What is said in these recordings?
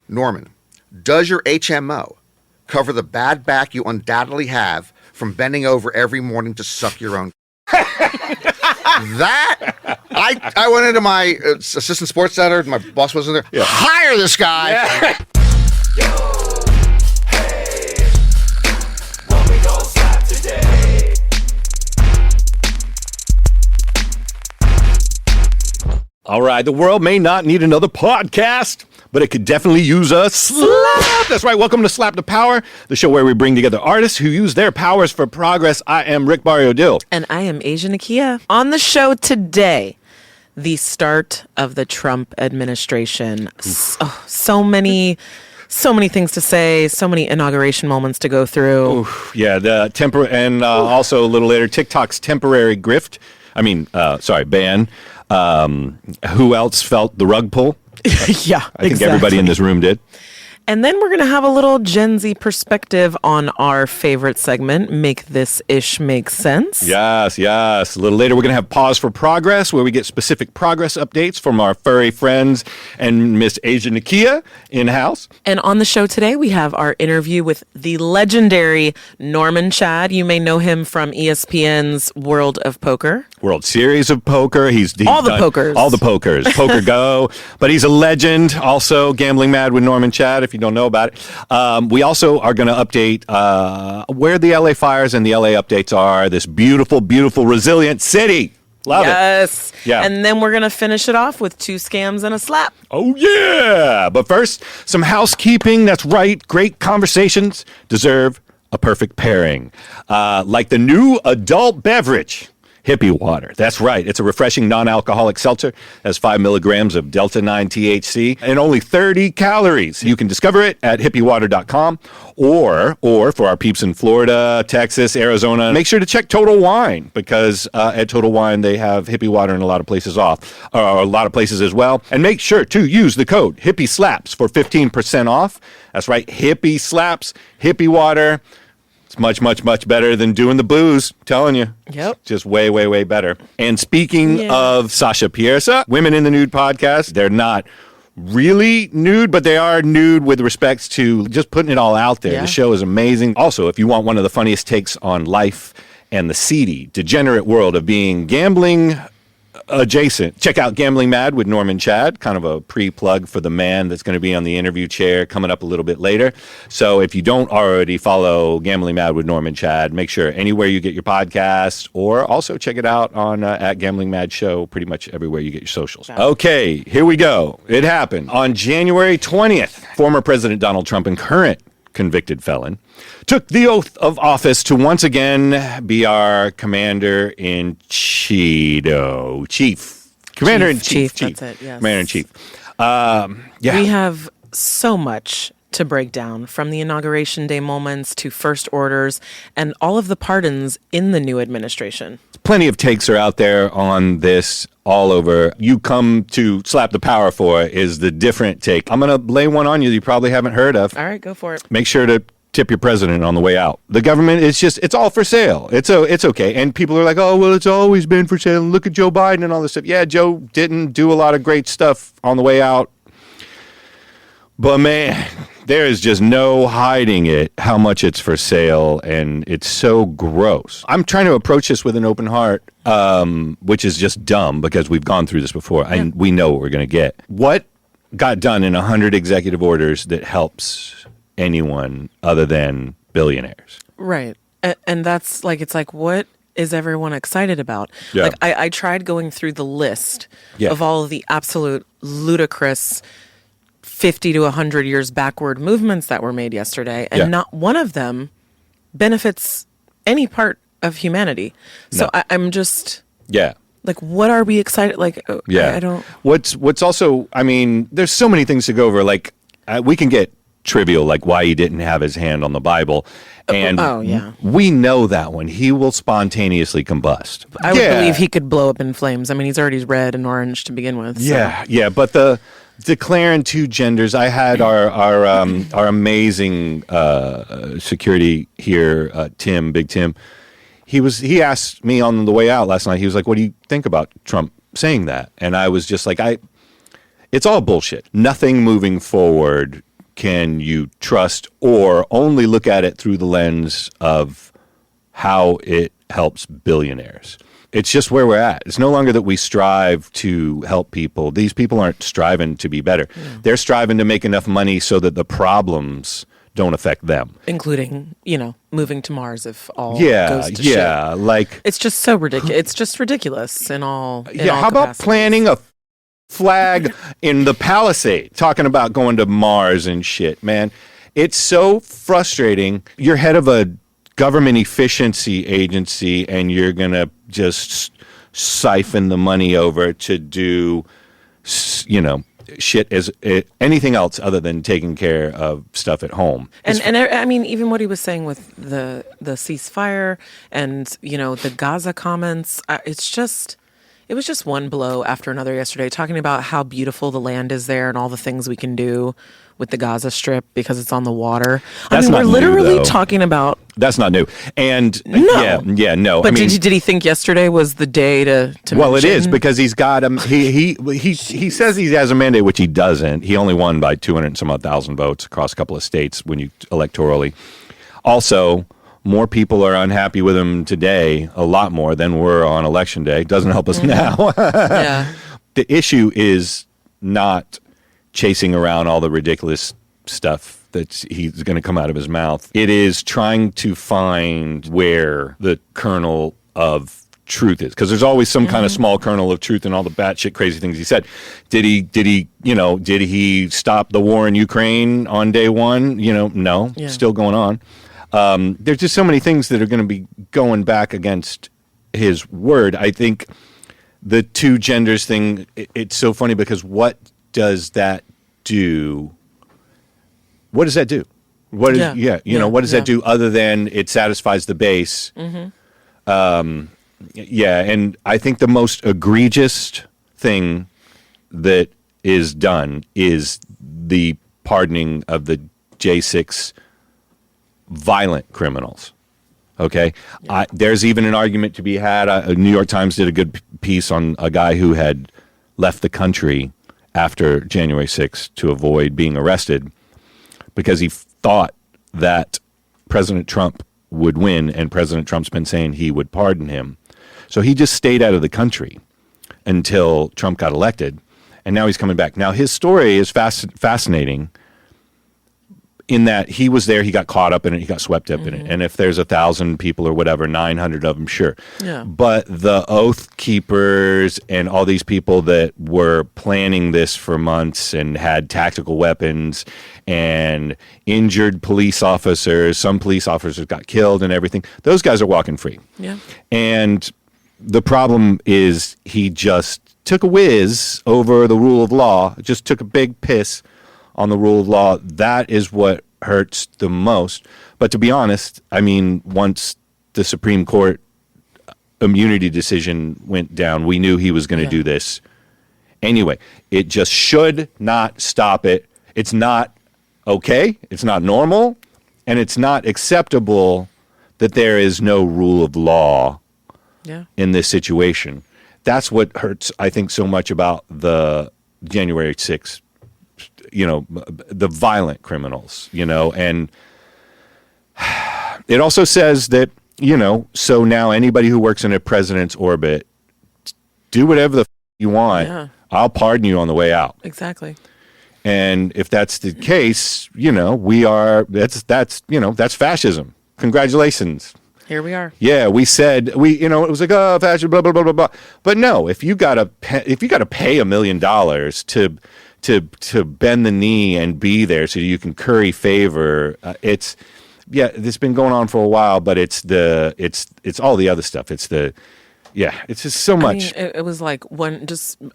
Norman, does your HMO cover the bad back you undoubtedly have from bending over every morning to suck your own? I went into my assistant sports center. My boss wasn't there. Yeah. Hire this guy. Yeah. All right, the world may not need another podcast, but it could definitely use a slap. That's right. Welcome to Slap the Power, the show where we bring together artists who use their powers for progress. I am Rick Barrio-Dill. And I am Asia Nakia. On the show today, the start of the Trump administration. So many things to say, so many inauguration moments to go through. Oof, yeah, the also a little later, TikTok's temporary grift. Ban. Who else felt the rug pull? Yeah, I think everybody in this room did. And then we're going to have a little Gen Z perspective on our favorite segment, Make This Ish Make Sense. Yes. A little later, we're going to have Pause for Progress, where we get specific progress updates from our furry friends and Miss Asia Nakia in-house. And on the show today, we have our interview with the legendary Norman Chad. You may know him from ESPN's World of Poker. World Series of Poker. He's all the pokers. Poker Go. But he's a legend. Also, Gambling Mad with Norman Chad, if you don't know about it. We also are going to update where the LA fires and the LA updates are. This beautiful, beautiful, resilient city. Love it. Yes. Yeah. And then we're going to finish it off with 2 scams and a slap. Oh, yeah. But first, some housekeeping. That's right. Great conversations deserve a perfect pairing. Like the new adult beverage, Hippie Water. That's right. It's a refreshing non-alcoholic seltzer. It has 5 milligrams of Delta-9 THC and only 30 calories. You can discover it at hippiewater.com or for our peeps in Florida, Texas, Arizona, make sure to check Total Wine because at Total Wine they have Hippie Water in a lot of places as well. And make sure to use the code Hippie Slaps for 15% off. That's right. Hippie Slaps, Hippie Water. It's much, much, much better than doing the booze. Telling you. Yep. Just way, way, way better. And speaking of Sasha Piersa, Women in the Nude podcast, they're not really nude, but they are nude with respects to just putting it all out there. Yeah. The show is amazing. Also, if you want one of the funniest takes on life and the seedy, degenerate world of being gambling adjacent, check out Gambling Mad with Norman Chad, kind of a pre-plug for the man that's going to be on the interview chair coming up a little bit later. So if you don't already follow Gambling Mad with Norman Chad, make sure anywhere you get your podcasts, or also check it out on at Gambling Mad Show, pretty much everywhere you get your socials. Okay, here we go. It happened. On January 20th, former President Donald Trump and current convicted felon, took the oath of office to once again be our Commander-in-Chief. Commander-in-Chief. That's it, yes. Commander-in-Chief. We have so much to break down, from the Inauguration Day moments to first orders and all of the pardons in the new administration. Plenty of takes are out there on this all over. You come to Slap the Power for is the different take. I'm going to lay one on you that you probably haven't heard of. All right, go for it. Make sure to tip your president on the way out. The government is it's all for sale. It's okay. And people are like, oh, well, it's always been for sale. Look at Joe Biden and all this stuff. Yeah, Joe didn't do a lot of great stuff on the way out. But man, there is just no hiding it, how much it's for sale, and it's so gross. I'm trying to approach this with an open heart, which is just dumb because we've gone through this before, and we know what we're going to get. What got done in 100 executive orders that helps anyone other than billionaires? Right. And that's it's what is everyone excited about? Yeah. I tried going through the list of all of the absolute ludicrous 50 to 100 years backward movements that were made yesterday, and not one of them benefits any part of humanity. So no. I'm just... Yeah. What are we excited? I don't... What's also... I mean, there's so many things to go over. We can get trivial, like why he didn't have his hand on the Bible. And we know that one. He will spontaneously combust. I would believe he could blow up in flames. I mean, he's already red and orange to begin with. So. Yeah. But the declaring 2 genders, I had our amazing security here, Big Tim. He asked me on the way out last night. He was like, "What do you think about Trump saying that?" And I was just like, it's all bullshit. Nothing moving forward can you trust or only look at it through the lens of how it helps billionaires? It's just where we're at. It's no longer that we strive to help people. These people aren't striving to be better. They're striving to make enough money so that the problems don't affect them. Including, moving to Mars if all goes to shit. Like it's just so ridiculous. It's just ridiculous in all how capacities. about planting a flag in the Palisade, talking about going to Mars and shit, man. It's so frustrating. You're head of a government efficiency agency and you're going to just siphon the money over to do, shit as anything else other than taking care of stuff at home. And I mean, even what he was saying with the ceasefire and, the Gaza comments, it was just one blow after another yesterday, talking about how beautiful the land is there and all the things we can do with the Gaza Strip because it's on the water. We're literally talking about... That's not new. And no. No. But did he think yesterday was the day to well, mention? it is because he's got he says he has a mandate, which he doesn't. He only won by 200 and some odd thousand votes across a couple of states when you electorally. Also, more people are unhappy with him today, a lot more than were on election day. Doesn't help us now. Yeah. The issue is not chasing around all the ridiculous stuff that he's going to come out of his mouth. It is trying to find where the kernel of truth is, because there's always some kind of small kernel of truth in all the batshit crazy things he said. Did he stop the war in Ukraine on day one? No, still going on. There's just so many things that are going to be going back against his word. I think the two genders thing, it's so funny because what does that do? What does that do? What does that do other than it satisfies the base? And I think the most egregious thing that is done is the pardoning of the J6 violent criminals. Okay? There's even an argument to be had. New York Times did a good piece on a guy who had left the country after January 6th to avoid being arrested because he thought that President Trump would win, and President Trump's been saying he would pardon him. So he just stayed out of the country until Trump got elected, and now he's coming back. Now, his story is fascinating in that he was there, he got caught up in it, he got swept up in it. And if there's 1,000 people or whatever, 900 of them, sure. Yeah. But the Oath Keepers and all these people that were planning this for months and had tactical weapons and injured police officers, some police officers got killed and everything, those guys are walking free. Yeah. And the problem is he just took a whiz over the rule of law, just took a big piss on the rule of law. That is what hurts the most. But to be honest, I mean, once the Supreme Court immunity decision went down, we knew he was going to do this anyway. It just should not stop it. It's not okay. It's not normal. And it's not acceptable that there is no rule of law in this situation. That's what hurts, I think, so much about the January 6th, the violent criminals, and it also says that, so now anybody who works in a president's orbit, do whatever the you want. Yeah. I'll pardon you on the way out. Exactly. And if that's the case, that's fascism. Congratulations. Here we are. Yeah, we said it was like, oh, fascism, blah blah blah blah blah. But no, if you gotta pay $1 million to bend the knee and be there so you can curry favor, it's been going on for a while. But it's all the other stuff. It's just so much. I mean, it was like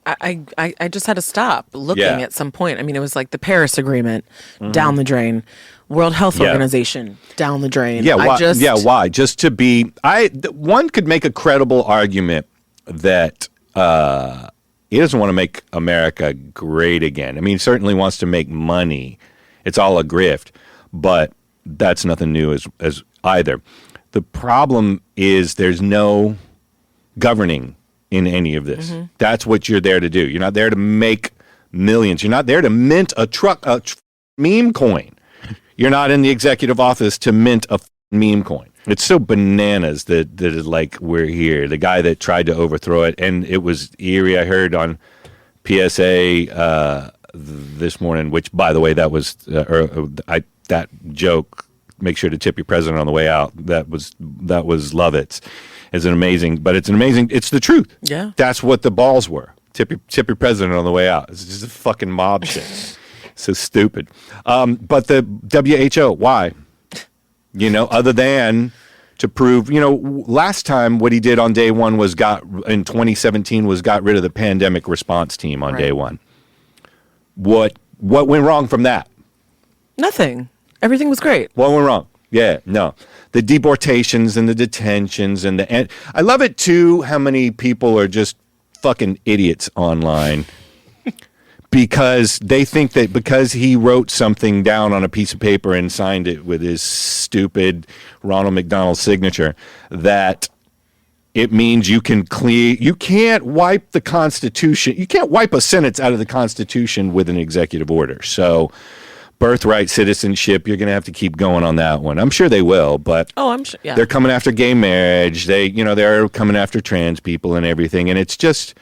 I just had to stop looking at some point. I mean, it was like the Paris Agreement down the drain, World Health Organization down the drain. Yeah, why? Just to be, one could make a credible argument that he doesn't want to make America great again. I mean, he certainly wants to make money. It's all a grift, but that's nothing new as either. The problem is there's no governing in any of this. That's what you're there to do. You're not there to make millions. You're not there to mint a meme coin. You're not in the executive office to mint a meme coin. It's so bananas that it's like we're here. The guy that tried to overthrow it, and it was eerie. I heard on PSA this morning, which, by the way, that was that joke. Make sure to tip your president on the way out. That was love it. It's the truth. Yeah, that's what the balls were. Tip your president on the way out. It's just a fucking mob shit. So stupid. But the WHO, why? Other than to prove, last time what he did on day one in 2017 was got rid of the pandemic response team on day one. What went wrong from that? Nothing. Everything was great. What went wrong? Yeah, no. The deportations and the detentions and I love it too how many people are just fucking idiots online. Because they think that because he wrote something down on a piece of paper and signed it with his stupid Ronald McDonald signature, that it means you can't wipe the Constitution. You can't wipe a sentence out of the Constitution with an executive order. So birthright citizenship, you're going to have to keep going on that one. I'm sure they will, but I'm sure, yeah. They're coming after gay marriage. They're coming after trans people and everything. And it's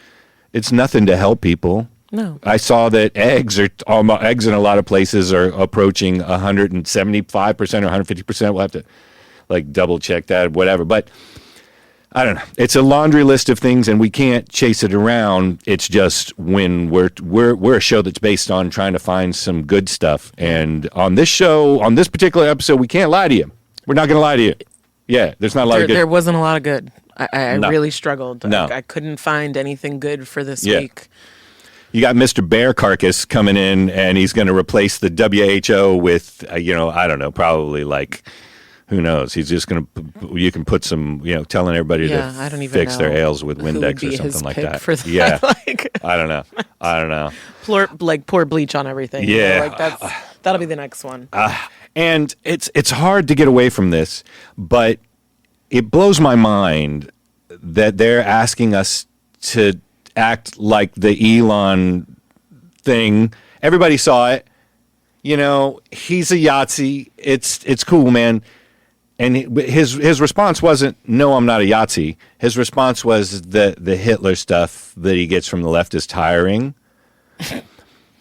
nothing to help people. No. I saw that eggs in a lot of places are approaching 175% or 150%. We'll have to double check that, whatever. But I don't know. It's a laundry list of things, and we can't chase it around. It's just when we're a show that's based on trying to find some good stuff. And on this show, on this particular episode, we can't lie to you. We're not going to lie to you. Yeah, there's not a lot of good. There wasn't a lot of good. I really struggled. No. I couldn't find anything good for this week. You got Mr. Bear Carcass coming in, and he's going to replace the WHO with, I don't know, probably who knows? He's just going to, you can put some, telling everybody to fix their ails with Windex or something like that. For that. Yeah. I don't know. Pour bleach on everything. Yeah. That'll be the next one. And it's hard to get away from this, but it blows my mind that they're asking us to act like the Elon thing. Everybody saw it. He's a Yahtzee. It's cool, man. And his response wasn't, no, I'm not a Yahtzee. His response was the Hitler stuff that he gets from the left is tiring.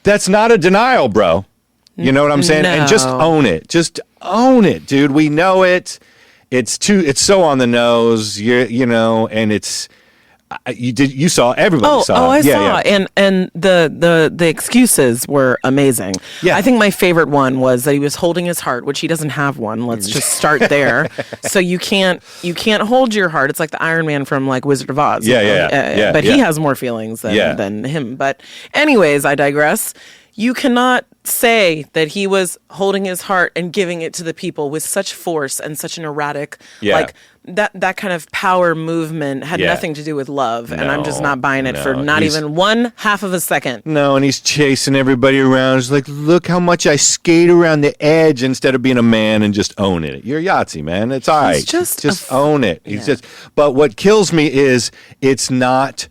That's not a denial, bro. You know what I'm saying? No. And just own it. Just own it, dude. We know it. It's so on the nose. And it's. You saw, everybody saw. I saw. Yeah. And the excuses were amazing. Yeah. I think my favorite one was that he was holding his heart, which he doesn't have one. Let's just start there. So you can't hold your heart. It's like the Iron Man from Wizard of Oz. Yeah. But he has more feelings than him. But anyways, I digress. You cannot say that he was holding his heart and giving it to the people with such force and such an erratic, that kind of power movement had nothing to do with love. And I'm just not buying it for not even 1/2 of a second. No, and he's chasing everybody around. He's like, look how much I skate around the edge instead of being a man and just owning it. You're Yahtzee, man. It's all right. Just own it. But what kills me is it's not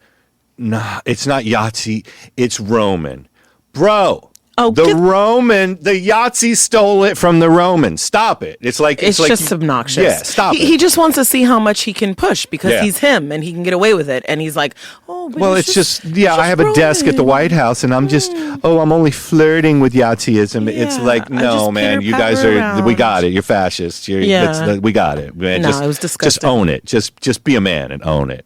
Yahtzee. It's Roman. Bro, the Yahtzee stole it from the Romans. Stop it. It's just obnoxious. Yeah, stop it. He just wants to see how much he can push because he's him and he can get away with it. And he's like, but it's just I have a desk at the White House and I'm just, I'm only flirting with Yahtzeeism. Yeah, it's like, no, man, you guys we got it. You're fascists. We got it, man. No, it was disgusting. Just own it. Just be a man and own it.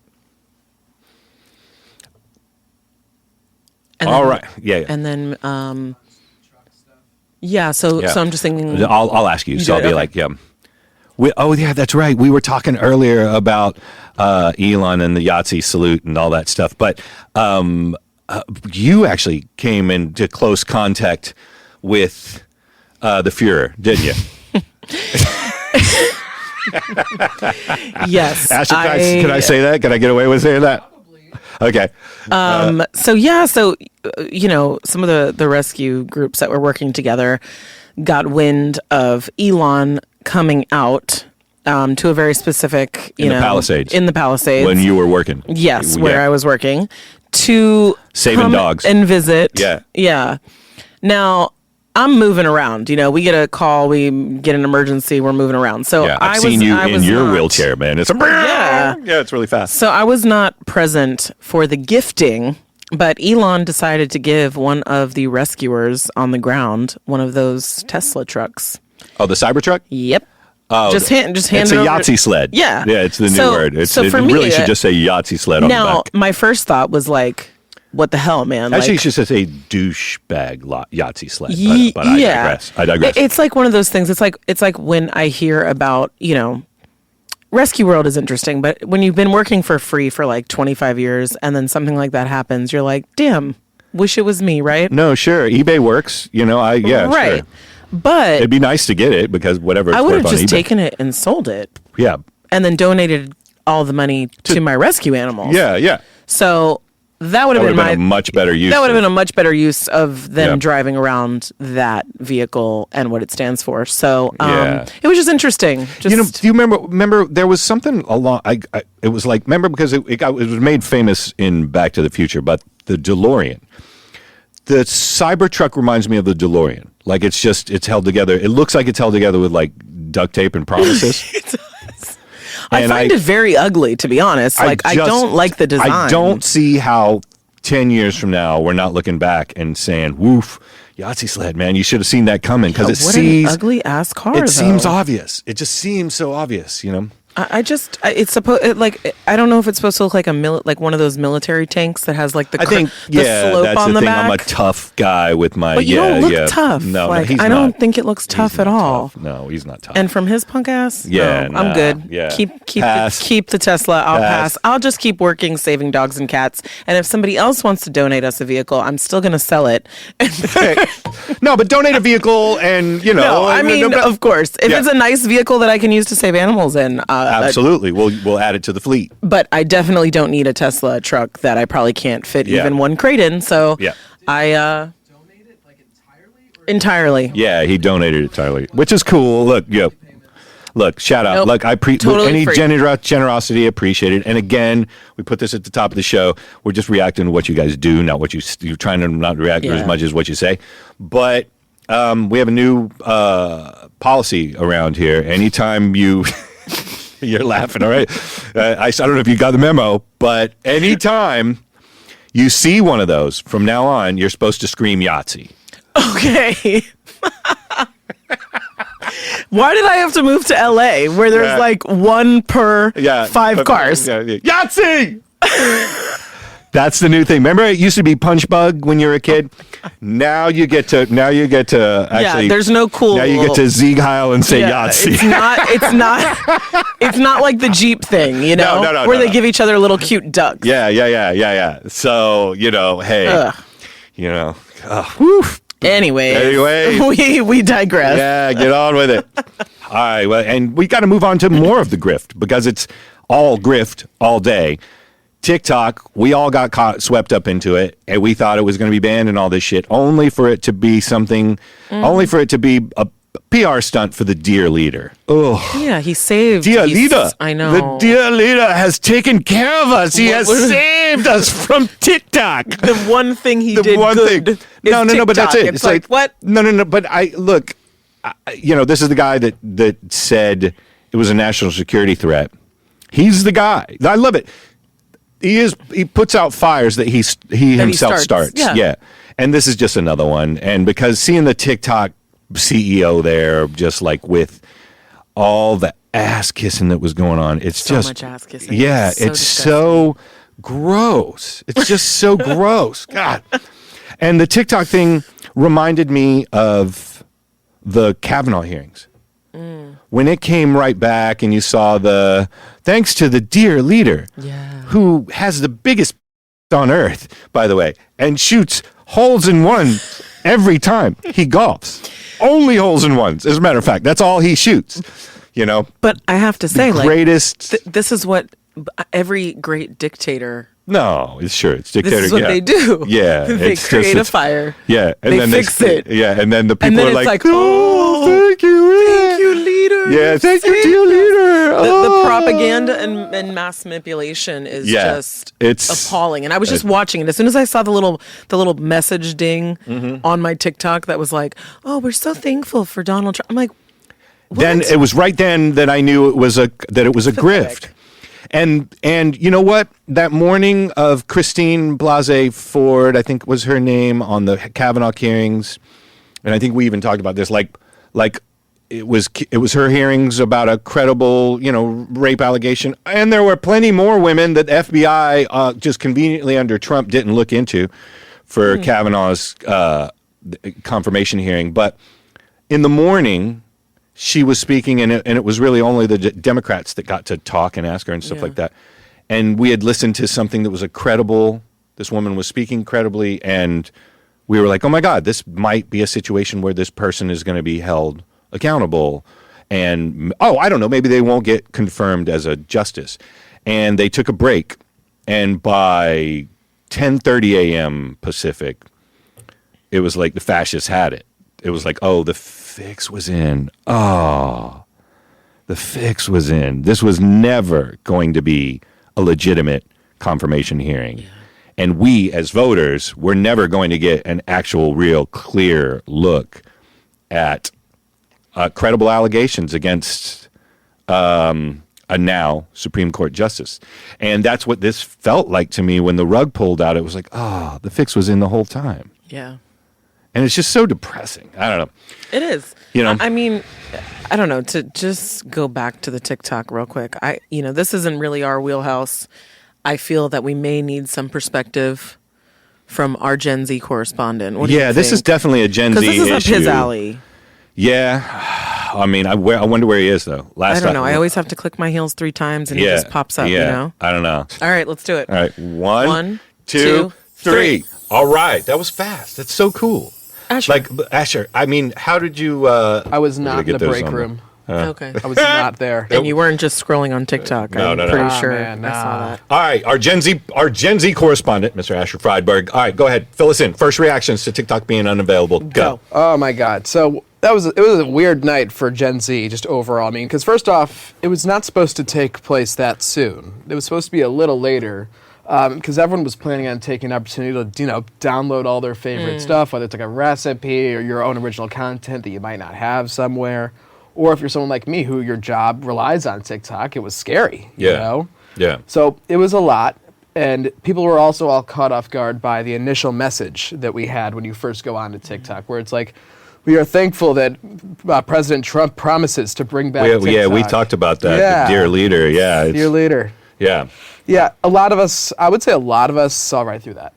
All right. Yeah. And then, So I'm just thinking. I'll ask you. So I'll be like, that's right. We were talking earlier about Elon and the Yahtzee salute and all that stuff. But you actually came into close contact with the Fuhrer, didn't you? Yes. Ashley, can I say that? Can I get away with saying that? Okay. So some of the rescue groups that were working together got wind of Elon coming out to a very specific, in the Palisades. When you were working. Yes, where I was working to saving dogs and visit. Yeah. Yeah. Now, I'm moving around. We get a call, we get an emergency, we're moving around. So I've seen you in your wheelchair, man. It's it's really fast. So I was not present for the gifting, but Elon decided to give one of the rescuers on the ground one of those Tesla trucks. Oh, the Cybertruck? Yep. Oh, just hand it's it a over. Yahtzee sled. Yeah. Yeah, it's the new word. It for me, really should just say Yahtzee sled on the now, back. my first thought was like, what the hell, man? Actually, like, you should say douchebag Yahtzee sled. But I digress. It's like one of those things. It's like when I hear about, Rescue World is interesting, but when you've been working for free for like 25 years and then something like that happens, you're like, damn, wish it was me, right? No, sure. eBay works. Right. Sure. But it'd be nice to get it because whatever. I would have just eBay. taken it and sold it. Yeah. And then donated all the money to my rescue animals. Yeah. So that would have been a much better use. That would have been a much better use of them Yeah. driving around that vehicle and what it stands for. So Yeah. it was just interesting. Do you remember there was something along? It was like remember because it was made famous in Back to the Future, but the DeLorean. The Cybertruck reminds me of the DeLorean. Like it's held together. It looks like it's held together with like duct tape and promises. It does. I find it very ugly, to be honest. I don't like the design. I don't see how 10 years from now we're not looking back and saying, "Woof, Yahtzee sled, man! You should have seen that coming." Because an ugly ass car. It seems obvious. It just seems so obvious, it's supposed I don't know if it's supposed to look like like one of those military tanks that has like the slope that's on the thing. back. I'm a tough guy with my but you don't look tough. No, he's I don't think it looks tough at all. Tough. No, he's not tough. And from his punk ass, I'm good. Yeah. Keep the Tesla. I'll pass. I'll just keep working, saving dogs and cats. And if somebody else wants to donate us a vehicle, I'm still going to sell it. No, but donate a vehicle, and No, I mean, of course, if it's a nice vehicle that I can use to save animals in. Absolutely. We'll add it to the fleet. But I definitely don't need a Tesla truck that I probably can't fit even one crate in. So I donated like entirely. Yeah, he donated entirely, which is cool. Look, shout out. Nope. Look, Totally any free. generosity appreciated. And again, we put this at the top of the show. We're just reacting to what you guys do, not what you're trying to not react as much as what you say. But we have a new policy around here. Anytime you you're laughing, all right? I don't know if you got the memo, but anytime you see one of those, from now on, you're supposed to scream Yahtzee. Okay. Why did I have to move to LA where there's like one per 5 cars? Yahtzee! That's the new thing. Remember, it used to be Punch Bug when you were a kid. Now you get to actually. There's no cool. Now you get to Sieg Heil and say Yahtzee. It's not like the Jeep thing, No, where they give each other little cute ducks. Yeah. So hey, whew. Anyway, we digress. Yeah, get on with it. All right, well, and we got to move on to more of the grift because it's all grift all day. TikTok, we all got swept up into it, and we thought it was going to be banned and all this shit, only for it to be a PR stunt for the dear leader. Oh, yeah, he saved. Dear leader, I know. The dear leader has taken care of us. He has saved us from TikTok. The one thing he did one good thing. is No, but that's TikTok. it. It's like what? No. But this is the guy that said it was a national security threat. He's the guy. I love it. He puts out fires that he himself starts. Yeah. And this is just another one. And because seeing the TikTok CEO there, just like with all the ass kissing that was going on, it's so just much ass kissing. Yeah, it's it's so gross. It's just so gross. God. And the TikTok thing reminded me of the Kavanaugh hearings. When it came right back and you saw thanks to the dear leader, who has the biggest on earth, by the way, and shoots holes in one every time he golfs. Only holes in ones. As a matter of fact, that's all he shoots, But I have to say, greatest. This is what every great dictator. No, it's dictator. This is what they do. Yeah. They create a fire. Yeah. And they then fix it. Yeah. And then the people And then are it's like, oh, thank you. Thank you, leader. Yeah, thank you, dear leader. The propaganda and mass manipulation is just appalling. And I was just watching it. As soon as I saw the little message ding on my TikTok that was like, "Oh, we're so thankful for Donald Trump." I'm like, what? Then it was right then that I knew it was a grift. And you know what? That morning of Christine Blasey Ford, I think was her name, on the Kavanaugh hearings, and I think we even talked about this, like it was her hearings about a credible, rape allegation, and there were plenty more women that the FBI just conveniently under Trump didn't look into for Kavanaugh's confirmation hearing. But in the morning, she was speaking, and it was really only the Democrats that got to talk and ask her and stuff like that. And we had listened to something that was this woman was speaking credibly, and we were like, oh my God, this might be a situation where this person is going to be held accountable. And, I don't know, maybe they won't get confirmed as a justice. And they took a break, and by 10:30 a.m. Pacific, it was like the fascists had it. It was like, the fix was in. The fix was in. This was never going to be a legitimate confirmation hearing. Yeah. And we, as voters, were never going to get an actual, real, clear look at credible allegations against a now Supreme Court justice. And that's what this felt like to me when the rug pulled out. It was like, the fix was in the whole time. Yeah. And it's just so depressing. I don't know. It is. I mean, I don't know. To just go back to the TikTok real quick. This isn't really our wheelhouse. I feel that we may need some perspective from our Gen Z correspondent. What do you think? This is definitely a Gen Z issue. Because this is up his alley. Yeah. I mean, I wonder where he is, though. I don't know. I always have to click my heels 3 times, and he just pops up, I don't know. All right, let's do it. All right. One, two, three. All right. That was fast. That's so cool. Asher. Asher, I mean, how did you... I was not in the break room. Okay. I was not there. And you weren't just scrolling on TikTok. No. I'm pretty sure I saw that. All right, our Gen Z correspondent, Mr. Asher Friedberg. All right, go ahead. Fill us in. First reactions to TikTok being unavailable. Go. Oh, my God. So it was a weird night for Gen Z, just overall. I mean, because first off, it was not supposed to take place that soon. It was supposed to be a little later. Because everyone was planning on taking an opportunity to, download all their favorite stuff, whether it's like a recipe or your own original content that you might not have somewhere. Or if you're someone like me who your job relies on TikTok, it was scary, you know? Yeah. So it was a lot. And people were also all caught off guard by the initial message that we had when you first go on to TikTok, where it's like, we are thankful that President Trump promises to bring back TikTok. Yeah, we talked about that. Yeah. The dear leader, yeah. Dear leader. Yeah. Yeah, I would say a lot of us saw right through that.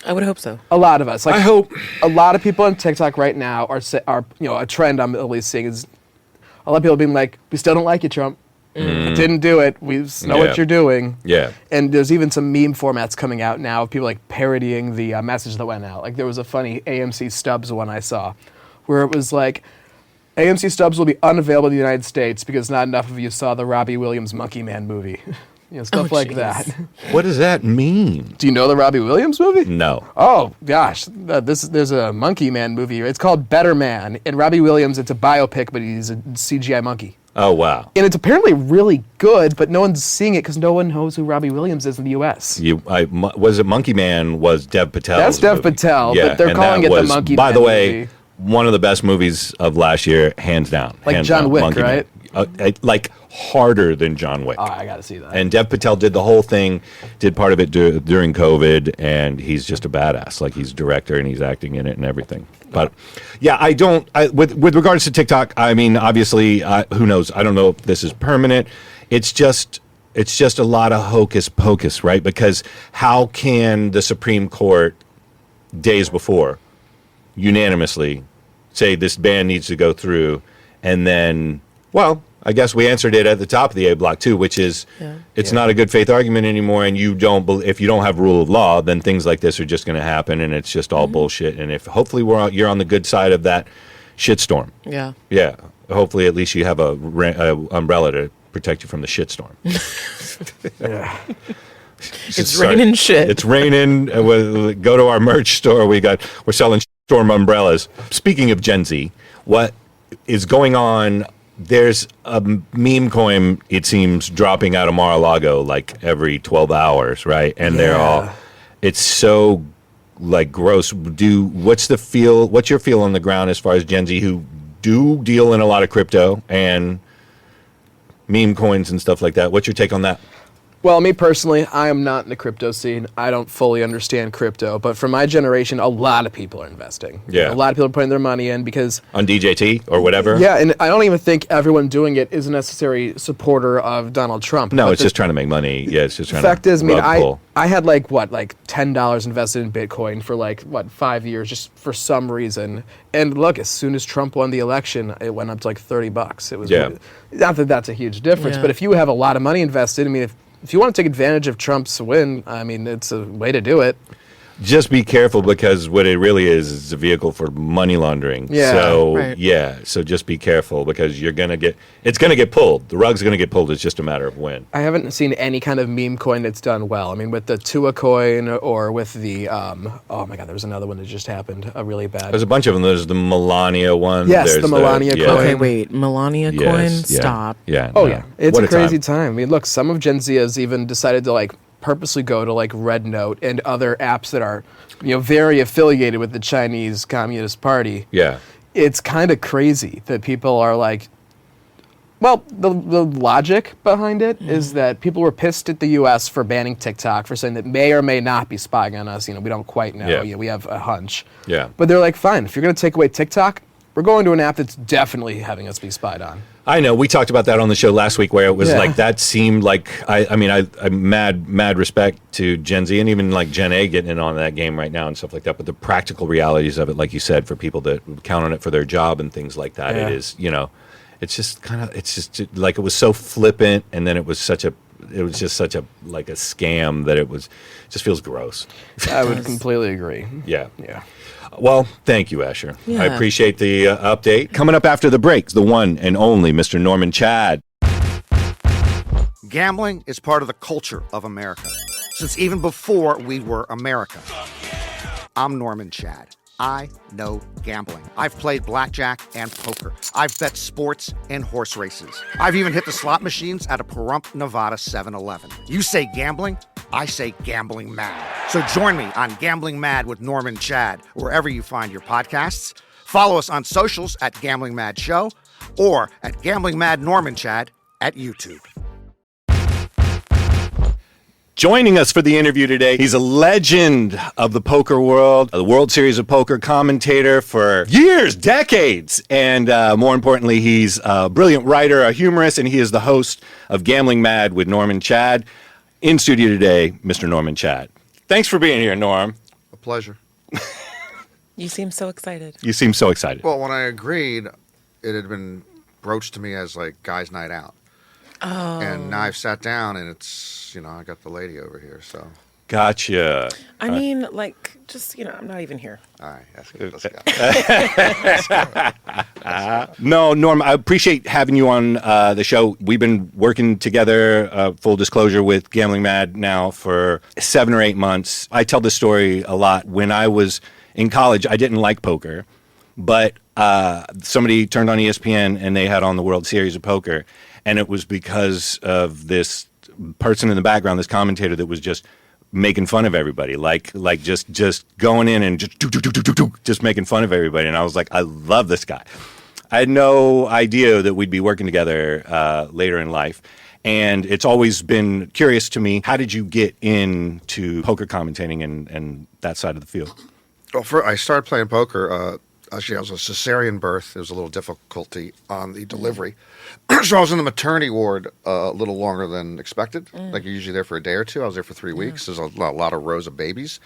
I would hope so. A lot of us. I hope. A lot of people on TikTok right now are a trend I'm at least seeing is a lot of people being like, we still don't like you, Trump. Didn't do it. We know what you're doing. Yeah. And there's even some meme formats coming out now of people like parodying the message that went out. Like there was a funny AMC Stubbs one I saw where it was like, AMC Stubbs will be unavailable in the United States because not enough of you saw the Robbie Williams Monkey Man movie. Stuff like that. What does that mean? Do you know the Robbie Williams movie? No. Oh, gosh. There's a Monkey Man movie. It's called Better Man. And Robbie Williams, it's a biopic, but he's a CGI monkey. Oh, wow. And it's apparently really good, but no one's seeing it because no one knows who Robbie Williams is in the U.S. Was it Monkey Man was Dev Patel? That's Dev Patel, but they're calling it the Monkey Man by the way, movie. One of the best movies of last year, hands down. Like hands John down, Wick, Monkey right? Man. Like harder than John Wick. Oh, I got to see that. And Dev Patel did the whole thing, did part of it during COVID, and he's just a badass. Like he's director and he's acting in it and everything. But yeah, with regards to TikTok, I mean, obviously, who knows? I don't know if this is permanent. It's just a lot of hocus pocus, right? Because how can the Supreme Court days before unanimously say this ban needs to go through, and then, well, I guess we answered it at the top of the A block too, which is it's not a good faith argument anymore, and if you don't have rule of law, then things like this are just going to happen, and it's just all bullshit. And if hopefully you're on the good side of that shitstorm. Yeah. Hopefully, at least you have a umbrella to protect you from the shitstorm. Yeah. It's raining shit. It's raining. Go to our merch store. We're selling storm umbrellas. Speaking of Gen Z, what is going on there's a meme coin, it seems, dropping out of Mar-a-Lago like every 12 hours, right? And they're all, it's so like gross. What's your feel on the ground as far as Gen Z who do deal in a lot of crypto and meme coins and stuff like that? What's your take on that? Well, me personally, I am not in the crypto scene. I don't fully understand crypto, but for my generation, a lot of people are investing. Yeah. A lot of people are putting their money in because... On DJT or whatever? Yeah, and I don't even think everyone doing it is a necessary supporter of Donald Trump. No, it's just trying to make money. Yeah, it's just trying to... The fact is, pull. I had like $10 invested in Bitcoin for 5 years just for some reason. And look, as soon as Trump won the election, it went up to like $30. It was not that that's a huge difference, but if you have a lot of money invested, I mean, if you want to take advantage of Trump's win, I mean, it's a way to do it. Just be careful because what it really is a vehicle for money laundering. Yeah. So, so just be careful because it's going to get pulled. The rug's going to get pulled. It's just a matter of when. I haven't seen any kind of meme coin that's done well. I mean, with the Tua coin or with the, oh my God, there was another one that just happened, really bad. There's a bunch of them. There's the Melania one. Yes, There's the Melania coin. Okay, wait, Melania coin? Stop. Yeah. Oh, no. yeah. It's What a crazy time. time. I mean, look, some of Gen Z has even decided to purposely go to Red Note and other apps that are, very affiliated with the Chinese Communist Party. Yeah. It's kind of crazy that people are the logic behind it is that people were pissed at the U.S. for banning TikTok, for saying that may or may not be spying on us. We don't quite know. Yeah. We have a hunch. Yeah. But they're like, fine, if you're going to take away TikTok, we're going to an app that's definitely having us be spied on. I know. We talked about that on the show last week where it was that seemed like, I mad respect to Gen Z and even Gen A getting in on that game right now and stuff like that. But the practical realities of it, like you said, for people that count on it for their job and things like that, it is, it's just it was so flippant and then it was just such a scam that it just feels gross. I would completely agree. Yeah. Yeah. Well, thank you, Asher. Yeah. I appreciate the update. Coming up after the break, the one and only Mr. Norman Chad. Gambling is part of the culture of America, since even before we were America. I'm Norman Chad. I know gambling. I've played blackjack and poker. I've bet sports and horse races. I've even hit the slot machines at a Pahrump, Nevada 7-Eleven. You say gambling, I say gambling mad. So join me on Gambling Mad with Norman Chad, wherever you find your podcasts. Follow us on socials at Gambling Mad Show or at Gambling Mad Norman Chad at YouTube. Joining us for the interview today, he's a legend of the poker world, the World Series of Poker commentator for years, decades, and more importantly, he's a brilliant writer, a humorist, and he is the host of Gambling Mad with Norman Chad. In studio today, Mr. Norman Chad. Thanks for being here, Norm. A pleasure. You seem so excited. You seem so excited. Well, when I agreed, it had been broached to me as guys' night out. Oh. And now I've sat down and it's, I got the lady over here, so. Gotcha. I mean, I'm not even here. All right, that's good. Let's go. No, Norm, I appreciate having you on the show. We've been working together, full disclosure, with Gambling Mad now for 7 or 8 months. I tell this story a lot. When I was in college, I didn't like poker, but somebody turned on ESPN and they had on the World Series of Poker. And it was because of this person in the background, this commentator that was just making fun of everybody, just going in and just making fun of everybody. And I was like, I love this guy. I had no idea that we'd be working together later in life. And it's always been curious to me, how did you get into poker commentating and that side of the field? Well, I started playing poker. Actually, I was a cesarean birth. There was a little difficulty on the delivery. So I was in the maternity ward a little longer than expected. You're usually there for a day or two. I was there for 3 weeks. There's a lot of rows of babies.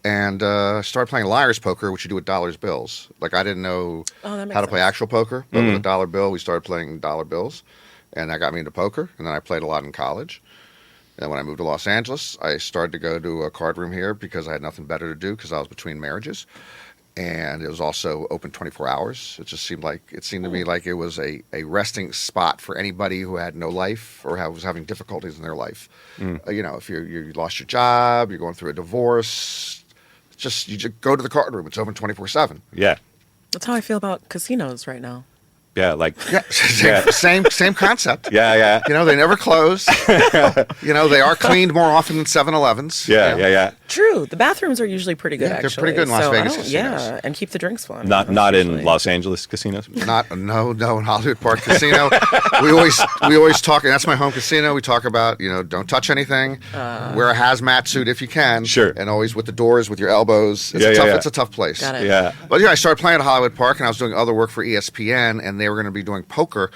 And I started playing liar's poker, which you do with dollars bills. I didn't know how to play actual poker. But with a dollar bill, we started playing dollar bills. And that got me into poker. And then I played a lot in college. And when I moved to Los Angeles, I started to go to a card room here because I had nothing better to do because I was between marriages. And it was also open 24 hours. It just seemed to me like it was a resting spot for anybody who had no life or was having difficulties in their life. If you lost your job, you're going through a divorce, you just go to the card room. It's open 24/7. Yeah. That's how I feel about casinos right now. Yeah, like same concept. yeah. They never close. They are cleaned more often than 7-Elevens. Yeah. True. The bathrooms are usually pretty good. Yeah, they're actually. pretty good in Las So Vegas I don't- casinos. Yeah, and keep the drinks flowing. Not in Los Angeles casinos. No, in Hollywood Park Casino. we always talk, and that's my home casino. We talk about, don't touch anything, wear a hazmat suit if you can. Sure. And always with the doors, with your elbows. It's a tough place. Got it. Yeah. But I started playing at Hollywood Park, and I was doing other work for ESPN, and they were going to be doing poker,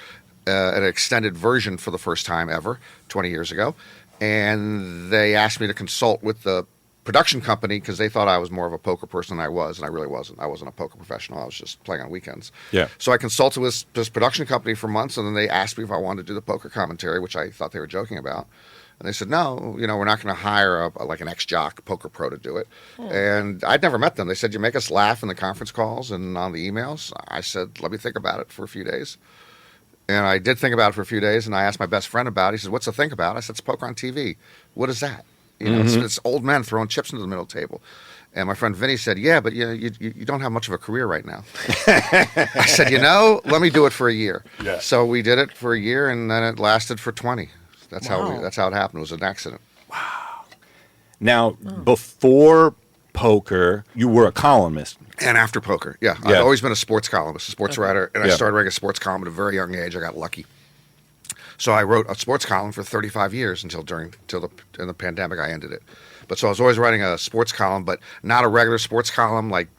an extended version for the first time ever, 20 years ago. And they asked me to consult with the production company because they thought I was more of a poker person than I was, and I really wasn't. I wasn't a poker professional. I was just playing on weekends. Yeah. So I consulted with this production company for months, and then they asked me if I wanted to do the poker commentary, which I thought they were joking about. And they said, no, we're not going to hire an ex-jock poker pro to do it. And I'd never met them. They said, you make us laugh in the conference calls and on the emails. I said, let me think about it for a few days. And I did think about it for a few days, and I asked my best friend about it. He said, what's the think about? I said, it's poker on TV. What is that? It's old men throwing chips into the middle table. And my friend Vinny said, yeah, but you don't have much of a career right now. I said, let me do it for a year. Yeah. So we did it for a year, and then it lasted for 20. That's Wow. how it happened. It was an accident. Now, before poker, you were a columnist. And after poker, yeah. Yeah. I've always been a sports columnist, a sports writer, and I Yeah. started writing a sports column at a very young age. I got lucky. So I wrote a sports column for 35 years in the pandemic I ended it. But so I was always writing a sports column, but not a regular sports column like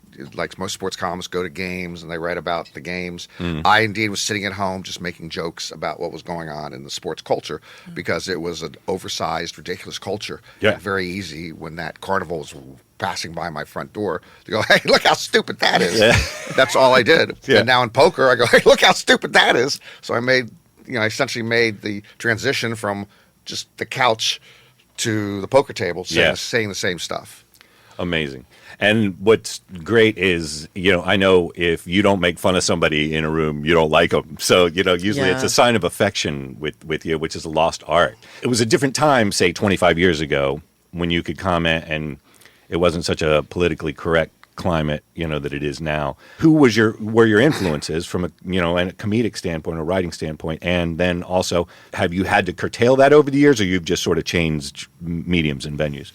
most sports columnists go to games and they write about the games. I indeed was sitting at home just making jokes about what was going on in the sports culture because it was an oversized, ridiculous culture. Yeah. And very easy when that carnival was passing by my front door to go, hey, look how stupid that is. Yeah. That's all I did. Yeah. And now in poker, I go, hey, look how stupid that is. So I essentially made the transition from just the couch to the poker table saying the same stuff. Amazing. And what's great is, I know if you don't make fun of somebody in a room, you don't like them. So, usually it's a sign of affection with you, which is a lost art. It was a different time, say 25 years ago, when you could comment and it wasn't such a politically correct climate, that it is now. Who were your influences from a comedic standpoint or writing standpoint? And then also, have you had to curtail that over the years, or you've just sort of changed mediums and venues?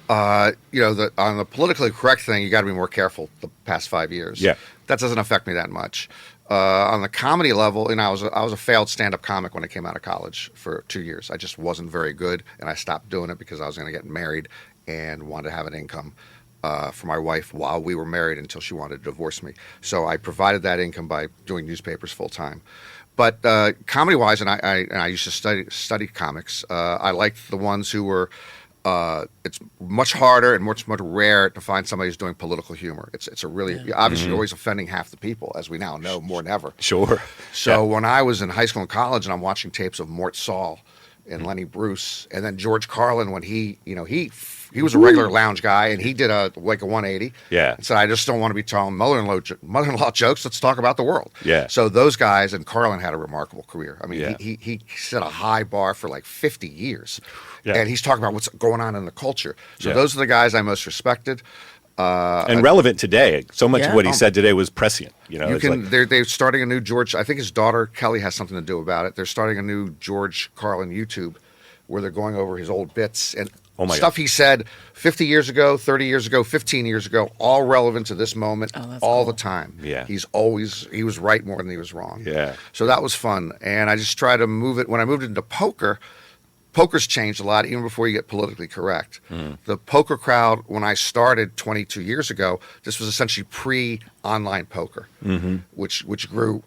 On the politically correct thing, you got to be more careful the past 5 years. Yeah. That doesn't affect me that much. On the comedy level, I was a failed stand-up comic when I came out of college for 2 years. I just wasn't very good, and I stopped doing it because I was going to get married and wanted to have an income for my wife while we were married until she wanted to divorce me. So I provided that income by doing newspapers full-time. But comedy-wise, and I used to study comics, I liked the ones who were it's much harder and much rare to find somebody who's doing political humor. It's a really obviously you're always offending half the people, as we now know more than ever. Sure. So when I was in high school and college, and I'm watching tapes of Mort Saul and Lenny Bruce, and then George Carlin when he was a regular lounge guy and he did a 180. Yeah. And said, I just don't want to be telling mother-in-law jokes. Let's talk about the world. Yeah. So those guys, and Carlin had a remarkable career. I mean, Yeah. he set a high bar for like 50 years. Yeah. And he's talking about what's going on in the culture. So Yeah. those are the guys I most respected. And relevant today. So much of what he said today was prescient. They're starting a new George. I think his daughter Kelly has something to do about it. They're starting a new George Carlin YouTube where they're going over his old bits and stuff he said 50 years ago, 30 years ago, 15 years ago, all relevant to this moment all the time. Yeah. He was right more than he was wrong. Yeah. So that was fun. And I just try to move it. When I moved into poker's changed a lot, even before you get politically correct. The poker crowd, when I started 22 years ago, this was essentially pre-online poker, which grew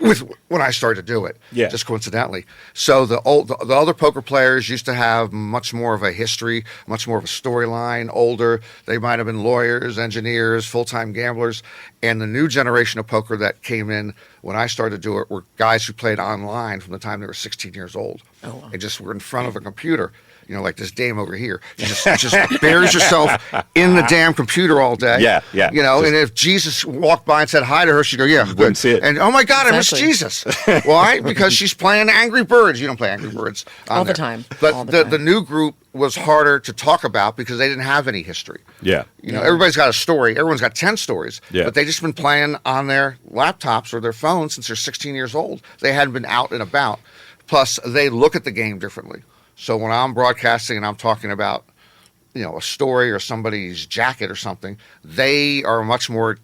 with when I started to do it, just coincidentally. So the other poker players used to have much more of a history, much more of a storyline, older. They might have been lawyers, engineers, full-time gamblers. And the new generation of poker that came in when I started to do it were guys who played online from the time they were 16 years old. And just were in front of a computer. like this dame over here. She just buries herself in the damn computer all day. Yeah. And if Jesus walked by and said hi to her, she'd go, yeah, good. Wouldn't see it. And oh my God, Exactly. I miss Jesus. Why? Because she's playing Angry Birds. You don't play Angry Birds on All the there. time. But All the time. the new group was harder to talk about because they didn't have any history. Yeah. Everybody's got a story. Everyone's got 10 stories. Yeah. But they just been playing on their laptops or their phones since they're 16 years old. They hadn't been out and about. Plus, they look at the game differently. So when I'm broadcasting and I'm talking about, a story or somebody's jacket or something, they are much more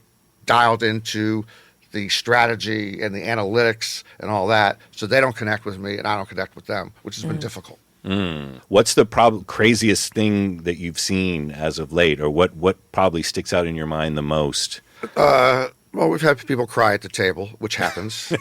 dialed into the strategy and the analytics and all that. So they don't connect with me and I don't connect with them, which has been difficult. What's the craziest thing that you've seen as of late, or what probably sticks out in your mind the most? Well, we've had people cry at the table, which happens.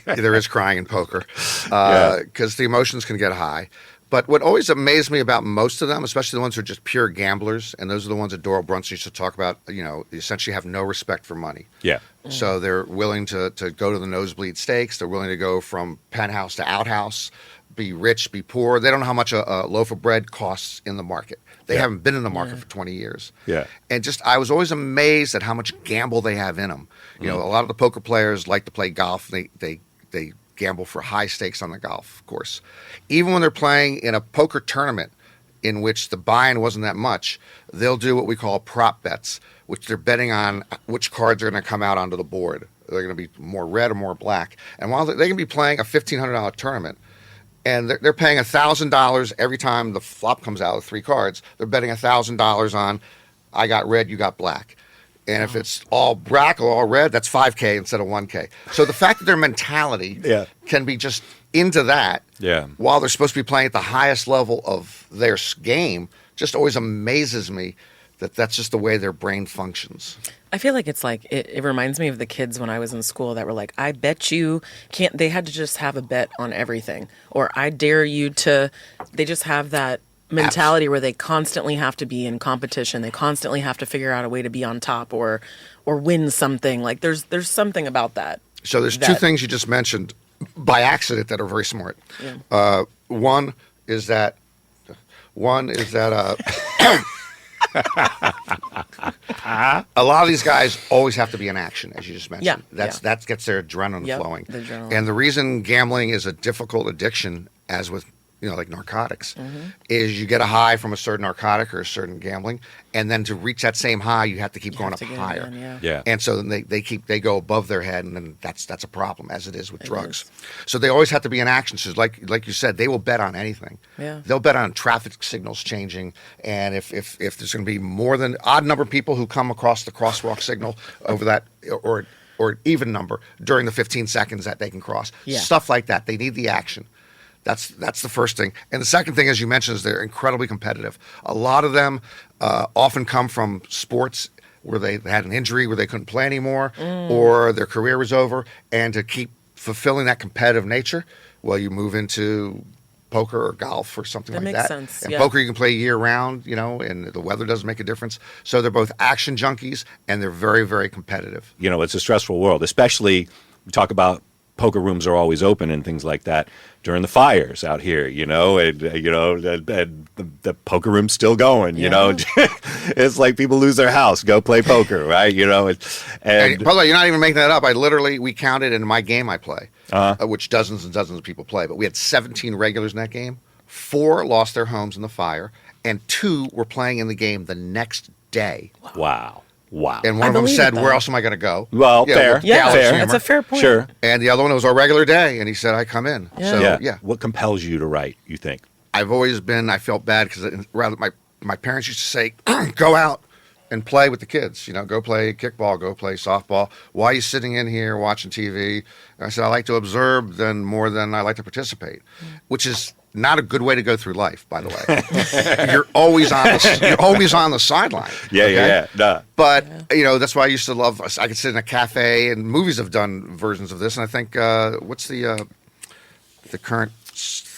There is crying in poker because the emotions can get high. But what always amazed me about most of them, especially the ones who are just pure gamblers, and those are the ones that Doral Brunson used to talk about, they essentially have no respect for money. Yeah. So they're willing to go to the nosebleed stakes. They're willing to go from penthouse to outhouse, be rich, be poor. They don't know how much a loaf of bread costs in the market. They haven't been in the market for 20 years. Yeah. And I was always amazed at how much gamble they have in them. A lot of the poker players like to play golf. They gamble for high stakes on the golf course. Even when they're playing in a poker tournament in which the buy-in wasn't that much, they'll do what we call prop bets, which they're betting on which cards are going to come out onto the board. They're going to be more red or more black. And while they can be playing a $1,500 tournament, and they're paying $1,000 every time the flop comes out with 3 cards, they're betting $1,000 on, I got red, you got black. And if it's all black or all red, that's $5K instead of $1K. So the fact that their mentality can be just into that while they're supposed to be playing at the highest level of their game just always amazes me that that's just the way their brain functions. I feel like it's like, it reminds me of the kids when I was in school that were like, I bet you can't, they had to just have a bet on everything. Or I dare you to, they just have that mentality where they constantly have to be in competition. They constantly have to figure out a way to be on top or win something. Like there's something about that. So there's 2 things you just mentioned by accident that are very smart. Yeah. One is that a lot of these guys always have to be in action, as you just mentioned. That gets their adrenaline flowing. The adrenaline. And the reason gambling is a difficult addiction, as with like narcotics, is you get a high from a certain narcotic or a certain gambling, and then to reach that same high, you have to keep going up higher. And so then they go above their head, and then that's a problem, as it is with drugs. So they always have to be in action. So like you said, they will bet on anything. Yeah. They'll bet on traffic signals changing, and if there's going to be more than odd number of people who come across the crosswalk signal over that, or even number during the 15 seconds that they can cross, stuff like that. They need the action. That's the first thing. And the second thing, as you mentioned, is they're incredibly competitive. A lot of them often come from sports where they had an injury, where they couldn't play anymore, or their career was over. And to keep fulfilling that competitive nature, well, you move into poker or golf or something like that. That makes sense. And poker you can play year round, and the weather doesn't make a difference. So they're both action junkies, and they're very, very competitive. It's a stressful world, especially we talk about poker rooms are always open and things like that during the fires out here, and the poker room's still going, It's like people lose their house, go play poker, right? And by the way, you're not even making that up. We counted in my game I play, which dozens and dozens of people play, but we had 17 regulars in that game. 4 lost their homes in the fire, and 2 were playing in the game the next day. Wow. And one of them said, where else am I going to go? Well, fair. Yeah, fair. That's a fair point. Sure. And the other one, it was our regular day, and he said, I come in. Yeah. So, What compels you to write, you think? I've always been, I felt bad because my parents used to say, go out and play with the kids. Go play kickball, go play softball. Why are you sitting in here watching TV? And I said, I like to observe more than I like to participate, which is not a good way to go through life, by the way. You're always on the sideline. Yeah. Duh. But that's why I used to love. I could sit in a cafe, and movies have done versions of this. And I think what's the current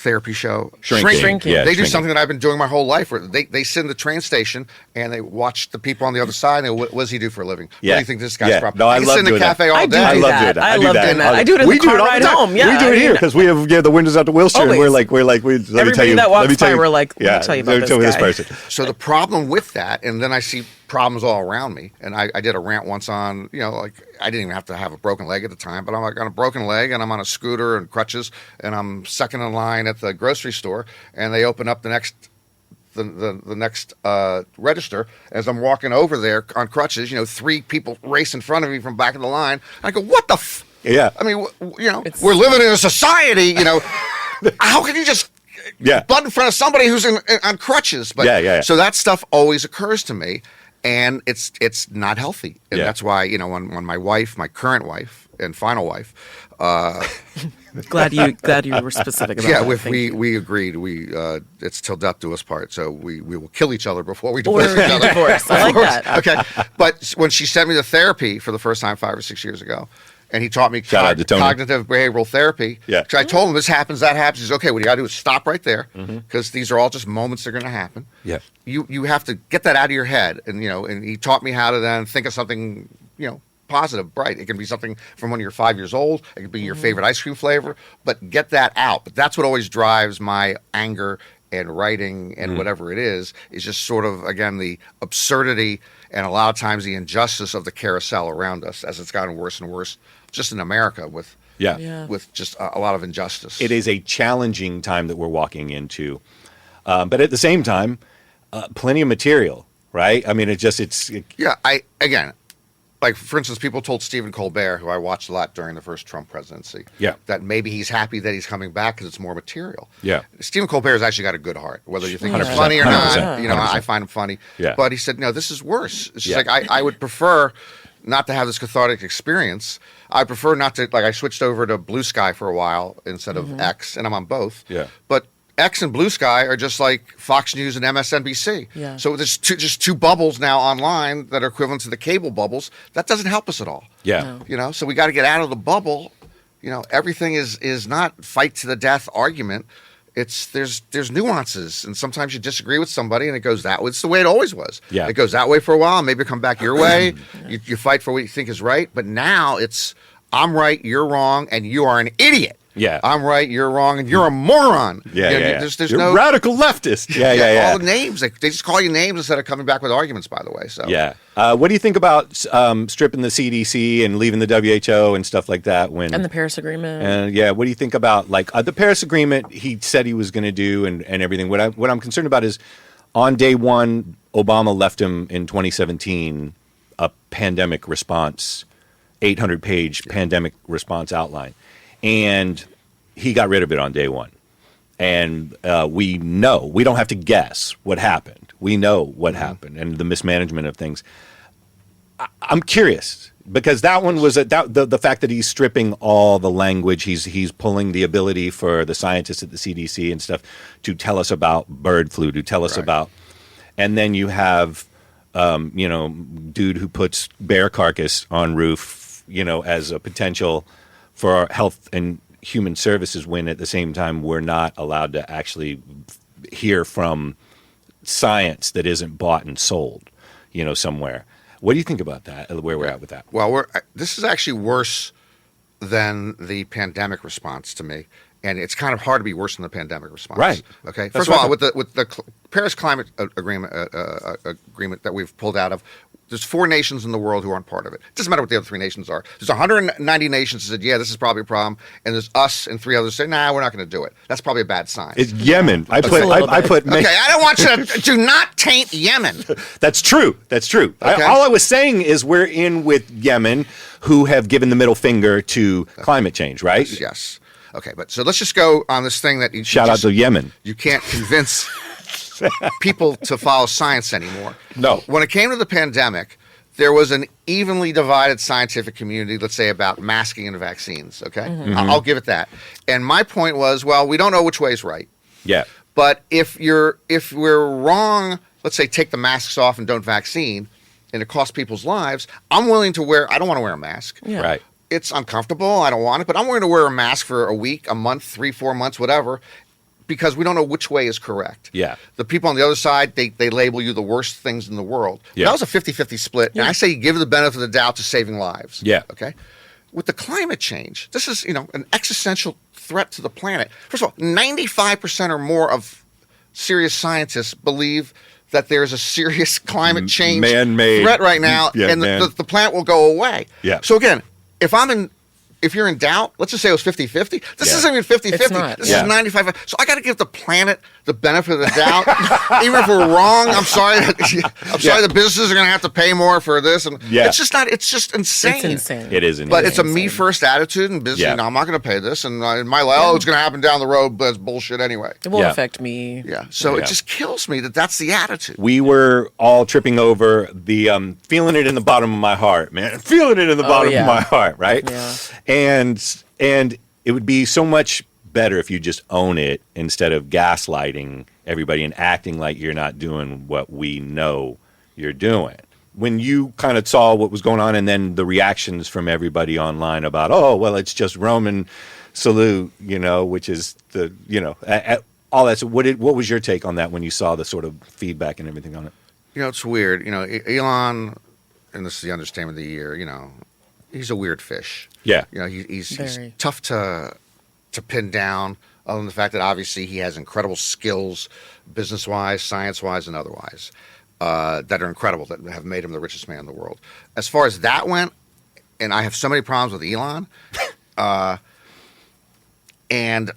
therapy show, Shrinking. Yeah, they do shrinking. something that I've been doing my whole life. Where they sit in the train station and they watch the people on the other side. And they go, what does he do for a living? Yeah. What do you think this guy's Yeah. problem? No, I can love sit in the doing that. cafe all I day. do I love that. doing that. I I do love that. doing that. I do it in We the car all ride time. home. Yeah, we do I it here mean, because we have the windows out to Wilshire, and we're Always. like, let me tell Everybody you. that let walks me tell by, you, we're like, let me tell you about let me tell you this this guy. person. So the problem with that, and then I see problems all around me. And I did a rant once on, like I didn't even have to have a broken leg at the time, but I'm like on a broken leg and I'm on a scooter and crutches and I'm second in line at the grocery store and they open up the next register. As I'm walking over there on crutches, 3 people race in front of me from back of the line. I go, what the Yeah. I mean, we're living in a society, how can you just butt in front of somebody who's on crutches? But Yeah. So that stuff always occurs to me, and it's not healthy. And that's why, when my wife, my current wife and final wife, Glad you were specific about that. if Thank you. we agreed, it's till death do us part. So we will kill each other before we Or divorce each other. divorce. I like that. Okay, but when she sent me to therapy for the first time 5 or 6 years ago, and he taught me Shout out to Tony. cognitive behavioral therapy. Yeah. So I told him this happens, that happens. He's okay. What you got to do is stop right there because these are all just moments that are going to happen. Yeah. You have to get that out of your head, and and he taught me how to then think of something positive, bright. It can be something from when you're 5 years old. It can be your favorite ice cream flavor, but get that out. But that's what always drives my anger and writing and whatever it is just sort of, again, the absurdity and a lot of times the injustice of the carousel around us as it's gotten worse and worse, just in America with just a lot of injustice. It is a challenging time that we're walking into, but at the same time, plenty of material, right? I mean, Again, like, for instance, people told Stephen Colbert, who I watched a lot during the first Trump presidency, that maybe he's happy that he's coming back because it's more material. Yeah. Stephen Colbert has actually got a good heart, whether you think he's 100%, funny or not. 100%, I find him funny. Yeah. But he said, no, this is worse. It's just like, I would prefer not to have this cathartic experience. I prefer not to, I switched over to Blue Sky for a while instead of X, and I'm on both. Yeah. But X and Blue Sky are just like Fox News and MSNBC. Yeah. So there's just two bubbles now online that are equivalent to the cable bubbles. That doesn't help us at all. Yeah. No. So we got to get out of the bubble. Everything is not fight to the death argument. There's nuances, and sometimes you disagree with somebody, and it goes that way. It's the way it always was. Yeah. It goes that way for a while, and maybe come back your way. You fight for what you think is right, but now it's I'm right, you're wrong, and you are an idiot. Yeah. I'm right, you're wrong, and you're a moron. Yeah. There's You're no radical leftist. Yeah. all the names. They just call you names instead of coming back with arguments, by the way. So Yeah. What do you think about stripping the CDC and leaving the WHO and stuff like that? And the Paris Agreement. What do you think about the Paris Agreement? He said he was going to do and everything. What I'm concerned about is on day one, Obama left him in 2017 a pandemic response, 800-page pandemic response outline. And he got rid of it on day one. And we know, we don't have to guess what happened. We know what happened and the mismanagement of things. I'm curious because that one was the fact that he's stripping all the language. He's pulling the ability for the scientists at the CDC and stuff to tell us about bird flu, to tell us about. And then you have, dude who puts bear carcass on roof, as a potential for our health and human services when at the same time we're not allowed to actually hear from science that isn't bought and sold, somewhere. What do you think about that, where we're at with that? Well, this is actually worse than the pandemic response to me. And it's kind of hard to be worse than the pandemic response. Right. Okay. That's First of all, right. with the Paris Climate Agreement that we've pulled out of, there's 4 nations in the world who aren't part of it. It doesn't matter what the other 3 nations are. There's 190 nations that said, yeah, this is probably a problem. And there's us and 3 others say, nah, we're not going to do it. That's probably a bad sign. It's Yemen. I put. Okay, I don't want you to do not taint Yemen. That's true. Okay. All I was saying is we're in with Yemen, who have given the middle finger to climate change, right? Yes. Okay, but so let's just go on this thing that Shout out to Yemen. You can't convince people to follow science anymore. No. When it came to the pandemic, there was an evenly divided scientific community, let's say, about masking and vaccines, okay? I'll give it that. And my point was, well, we don't know which way is right. Yeah. But if we're wrong, let's say take the masks off and don't vaccine, and it costs people's lives, I'm willing to I don't want to wear a mask. Yeah. Right. It's uncomfortable. I don't want it, but I'm willing to wear a mask for a week, a month, 3, 4 months, whatever, because we don't know which way is correct. Yeah. The people on the other side, they label you the worst things in the world. Yeah. That was a 50-50 split. And I say you give the benefit of the doubt to saving lives. Yeah. Okay. With the climate change, this is, an existential threat to the planet. First of all, 95% or more of serious scientists believe that there's a serious climate change Man-made threat right now, and the planet will go away. Yeah. So again, if you're in doubt, let's just say it was 50-50. This isn't even 50-50. It's not. This is 95. So I got to give the planet the benefit of the doubt. Even if we're wrong, I'm sorry. I'm sorry the businesses are going to have to pay more for this. And it's just not. It's just insane. It's insane. It is insane. But it's a me first attitude, and business. Yeah. I'm not going to pay this, and in my life, it's going to happen down the road. But it's bullshit anyway. It won't affect me. Yeah. So it just kills me that's the attitude. We were all tripping over the feeling it in the bottom of my heart, man. Feeling it in the bottom of my heart, right? Yeah. And it would be so much better if you just own it instead of gaslighting everybody and acting like you're not doing what we know you're doing. When you kind of saw what was going on and then the reactions from everybody online about, oh, well, it's just Roman salute, which is all that. So what was your take on that when you saw the sort of feedback and everything on it? It's weird. Elon, and this is the understatement of the year, he's a weird fish. Yeah. He's tough to pin down, other than the fact that obviously he has incredible skills, business-wise, science-wise, and otherwise, that are incredible, that have made him the richest man in the world. As far as that went, and I have so many problems with Elon, and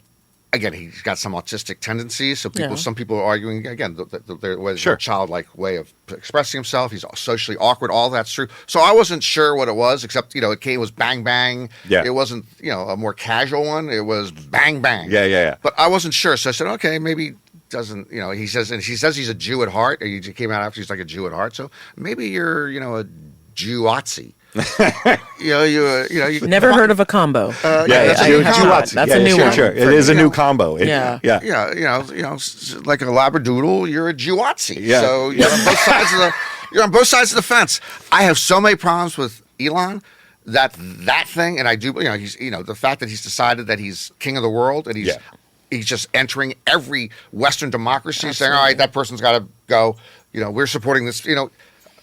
again, he's got some autistic tendencies. So some people are arguing again there was a childlike way of expressing himself. He's socially awkward. All that's true. So I wasn't sure what it was, except it was bang bang. Yeah. It wasn't a more casual one. It was bang bang. Yeah. But I wasn't sure, so I said, okay, maybe doesn't he says he's a Jew at heart. He came out after he's like a Jew at heart. So maybe you're a Jew-Otzi. You Never heard of a combo. That's a new combo. That's a new one. Sure. It is a new combo. Yeah. Like a labradoodle, you're a Jew-Otzi. Yeah. So you're on both sides of the fence. I have so many problems with Elon that thing, and I do. He's the fact that he's decided that he's king of the world, and he's just entering every Western democracy, saying, all right, that person's got to go. We're supporting this.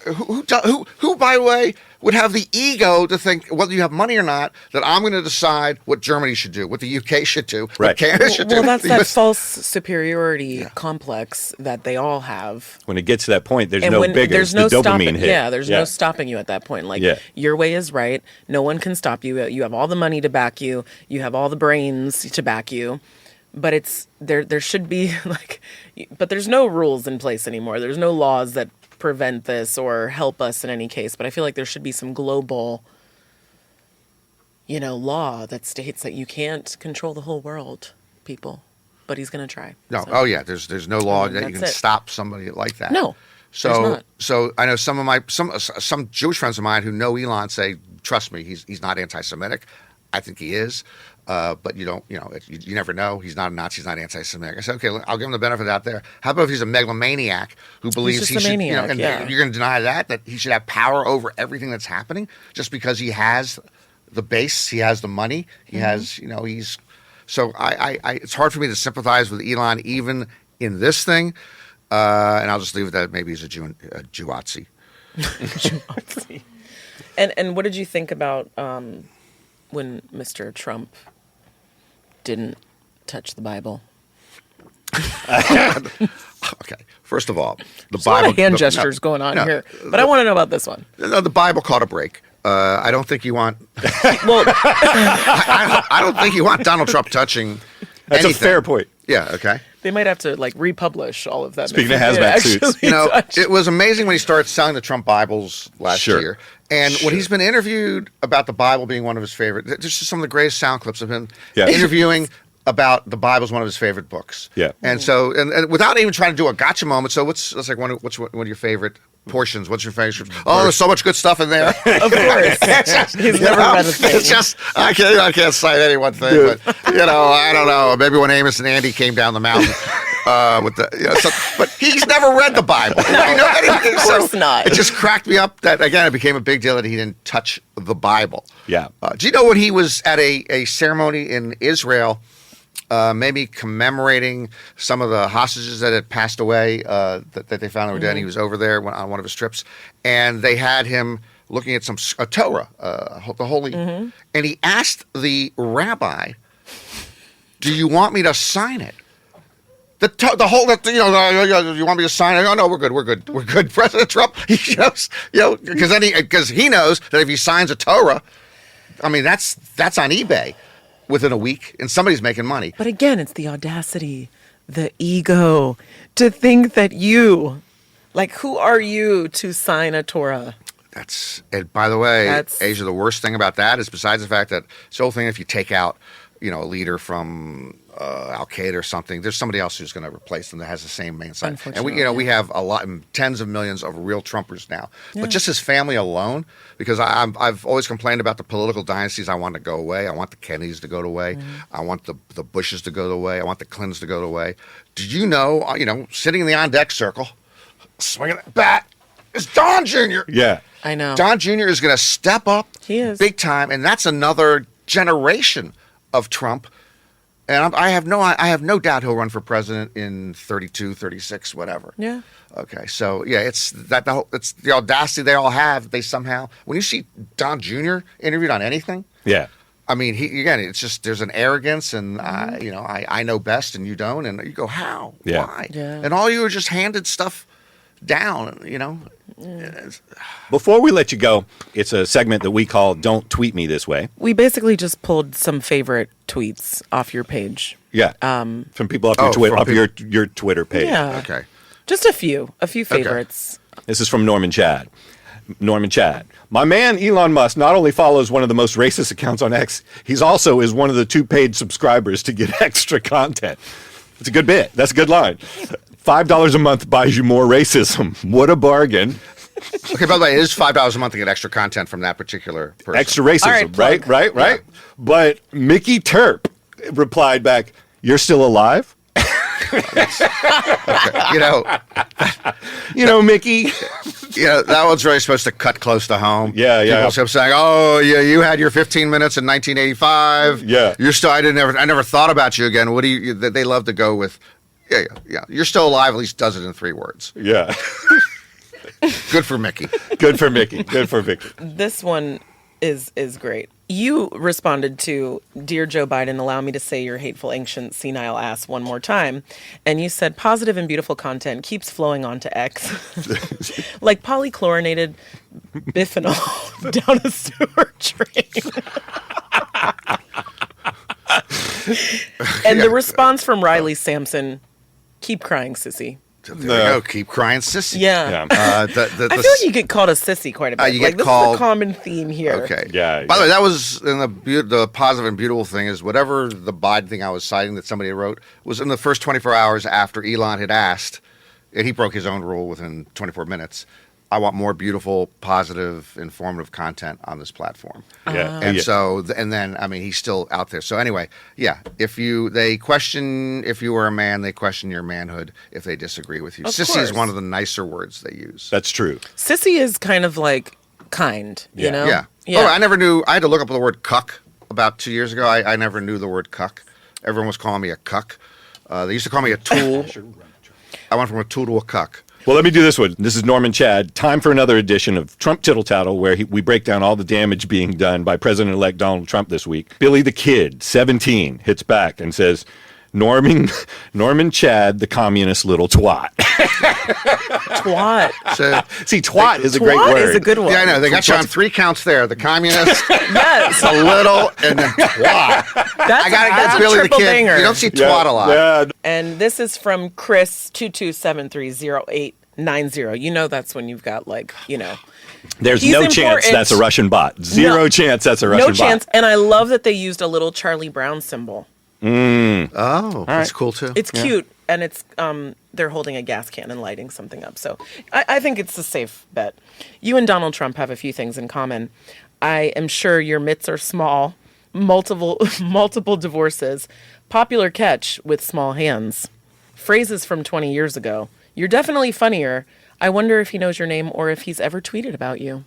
Who, by the way, would have the ego to think, whether you have money or not, that I'm going to decide what Germany should do, what the UK should do, what Canada should do. Well, that's that false superiority complex that they all have. When it gets to that point, there's no bigger. There's no dopamine hit. Yeah, there's no stopping you at that point. Like, your way is right. No one can stop you. You have all the money to back you. You have all the brains to back you. But it's there should be but there's no rules in place anymore. There's no laws that prevent this or help us in any case. But I feel like there should be some global, law that states that you can't control the whole world, people. But he's going to try. No. So. Oh yeah. There's no law that you can stop somebody like that. No. So I know some Jewish friends of mine who know Elon say, trust me, he's not anti-Semitic. I think he is. But you never know. He's not a Nazi. He's not anti-Semitic. I said, okay, I'll give him the benefit out there. How about if he's a megalomaniac who believes he should, you're going to deny that he should have power over everything that's happening just because he has the base, he has the money, he has, he's. So I it's hard for me to sympathize with Elon even in this thing, and I'll just leave it that maybe he's a Jew-Otzi. Jew-Otzi. And what did you think about when Mr. Trump didn't touch the Bible? Okay, first of all, There's Bible. A lot of hand gestures going on here, but I want to know about this one. The Bible caught a break. I don't think you want. Well, I don't think you want Donald Trump touching. That's anything. A fair point. Yeah. Okay. They might have to republish all of that. Speaking of hazmat suits, it was amazing when he started selling the Trump Bibles last year, and when he's been interviewed about the Bible being one of his favorite. There's just some of the greatest sound clips of him interviewing about the Bible is one of his favorite books. Yeah, and so and without even trying to do a gotcha moment. So what's one of your favorite portions? What's your favorite? Oh, there's so much good stuff in there. Of course, he's never read a thing. It's just I can't cite any one thing, but I don't know. Maybe when Amos and Andy came down the mountain with the but he's never read the Bible. Of course not. It just cracked me up that again it became a big deal that he didn't touch the Bible. Yeah. Do you know when he was at a ceremony in Israel? maybe commemorating some of the hostages that had passed away that they found they were dead. He was over there on one of his trips, and they had him looking at a Torah, the holy, and he asked the rabbi, "Do you want me to sign it?" The whole, you want me to sign it? Oh no, we're good. President Trump, he shows, because he knows that if he signs a Torah, I mean that's on eBay within a week, and somebody's making money. But again, it's the audacity, the ego, to think that who are you to sign a Torah? And by the way, Asia, the worst thing about that is, besides the fact that this whole thing, if you take out, a leader from Al Qaeda or something, there's somebody else who's going to replace them that has the same main side. And we have a lot, tens of millions of real Trumpers now. Yeah. But just his family alone, because I've always complained about the political dynasties. I want to go away. I want the Kennedys to go away. I want the Bushes to go away. I want the Clintons to go away. Did you know? Sitting in the on deck circle, swinging that bat, is Don Jr. Yeah, I know. Don Jr. is going to step up. He is big time, and that's another generation of Trump. And I have no doubt he'll run for president in 32, 36, whatever. Yeah. Okay. So yeah, it's the audacity they all have. They somehow, when you see Don Jr. interviewed on anything. Yeah. I mean, it's just, there's an arrogance, and I know best and you don't, and you go, how? Yeah. Why? Yeah. And all you are just handed stuff down. Before we let you go, it's a segment that we call "Don't Tweet Me This Way." We basically just pulled some favorite tweets off your page. Yeah, from people off your Twitter, your Twitter page. Yeah. Okay. Just a few favorites. Okay. This is from Norman Chad. Norman Chad. My man Elon Musk not only follows one of the most racist accounts on X, he's also is one of the 2 paid subscribers to get extra content. It's a good bit. That's a good line. $5 a month buys you more racism. What a bargain. Okay, by the way, it is $5 a month to get extra content from that particular person. Extra racism, right? Right. Yeah. But Mickey Terp replied back, "You're still alive?" Okay. Mickey. That one's really supposed to cut close to home. Yeah. People kept saying, "Oh, yeah, you had your 15 minutes in 1985. Yeah, you're still. I never thought about you again. What do you? They love to go with, yeah. You're still alive. At least does it in 3 words. Yeah. Good for Mickey. Good for Mickey. This one is great. You responded to, "Dear Joe Biden, allow me to say your hateful, ancient, senile ass one more time." And you said, "Positive and beautiful content keeps flowing onto X like polychlorinated bisphenol down a sewer drain." And the response from Riley Sampson, "Keep crying, sissy." There you go. Keep crying, sissy. Yeah. I feel like you get called a sissy quite a bit. You get this called, is a common theme here. Okay. Yeah. By the way, that was in the positive and beautiful thing is whatever the Biden thing I was citing that somebody wrote was in the first 24 hours after Elon had asked, and he broke his own rule within 24 minutes. I want more beautiful, positive, informative content on this platform. Yeah. And so, and then, I mean, he's still out there. So anyway, yeah, they question if you were a man, they question your manhood if they disagree with you. Sissy is one of the nicer words they use. That's true. Sissy is kind of like kind, you know? Yeah. Oh, I never knew. I had to look up the word cuck about 2 years ago. I never knew the word cuck. Everyone was calling me a cuck. They used to call me a tool. I went from a tool to a cuck. Well, let me do this one. This is Norman Chad. Time for another edition of Trump Tittle Tattle, where we break down all the damage being done by President-elect Donald Trump this week. Billy the Kid, 17, hits back and says, Norman Chad, the communist little twat. Twat. So, see, twat is a great word. Twat is a good one. Yeah, I know. They got you on 3 counts there. The communist, yes, a little, and then twat. That's Billy a triple the Kid. banger. You don't see twat a lot. Yeah. And this is from Chris 22730890. You know that's when you've got There's He's no chance that's a Russian bot. Zero chance that's a Russian bot. No chance. And I love that they used a little Charlie Brown symbol. Oh, that's cool too. It's cute, and it's they're holding a gas can and lighting something up. So I think it's a safe bet. You and Donald Trump have a few things in common. I am sure your mitts are small, multiple divorces, popular catch with small hands, phrases from 20 years ago. You're definitely funnier. I wonder if he knows your name or if he's ever tweeted about you.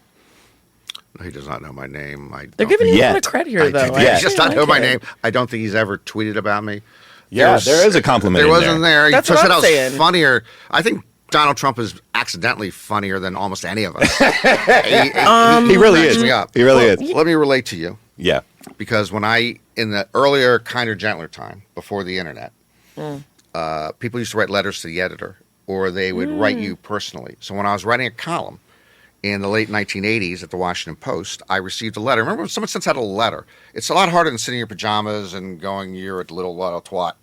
He does not know my name. They're giving you a lot of Yet. credit here, though. He I does actually not know like my it. name. I don't think he's ever tweeted about me. Yeah, there is a compliment There in wasn't there. That's He what said I'm I was saying. funnier. I think Donald Trump is accidentally funnier than almost any of us. He really cracks is. me up. He really is. Let me relate to you. Yeah. Because when in the earlier, kinder, gentler time, before the internet, people used to write letters to the editor, or they would write you personally. So when I was writing a column in the late 1980s at the Washington Post, I received a letter. Remember when someone sends out a letter? It's a lot harder than sitting in your pajamas and going, "You're a little twat."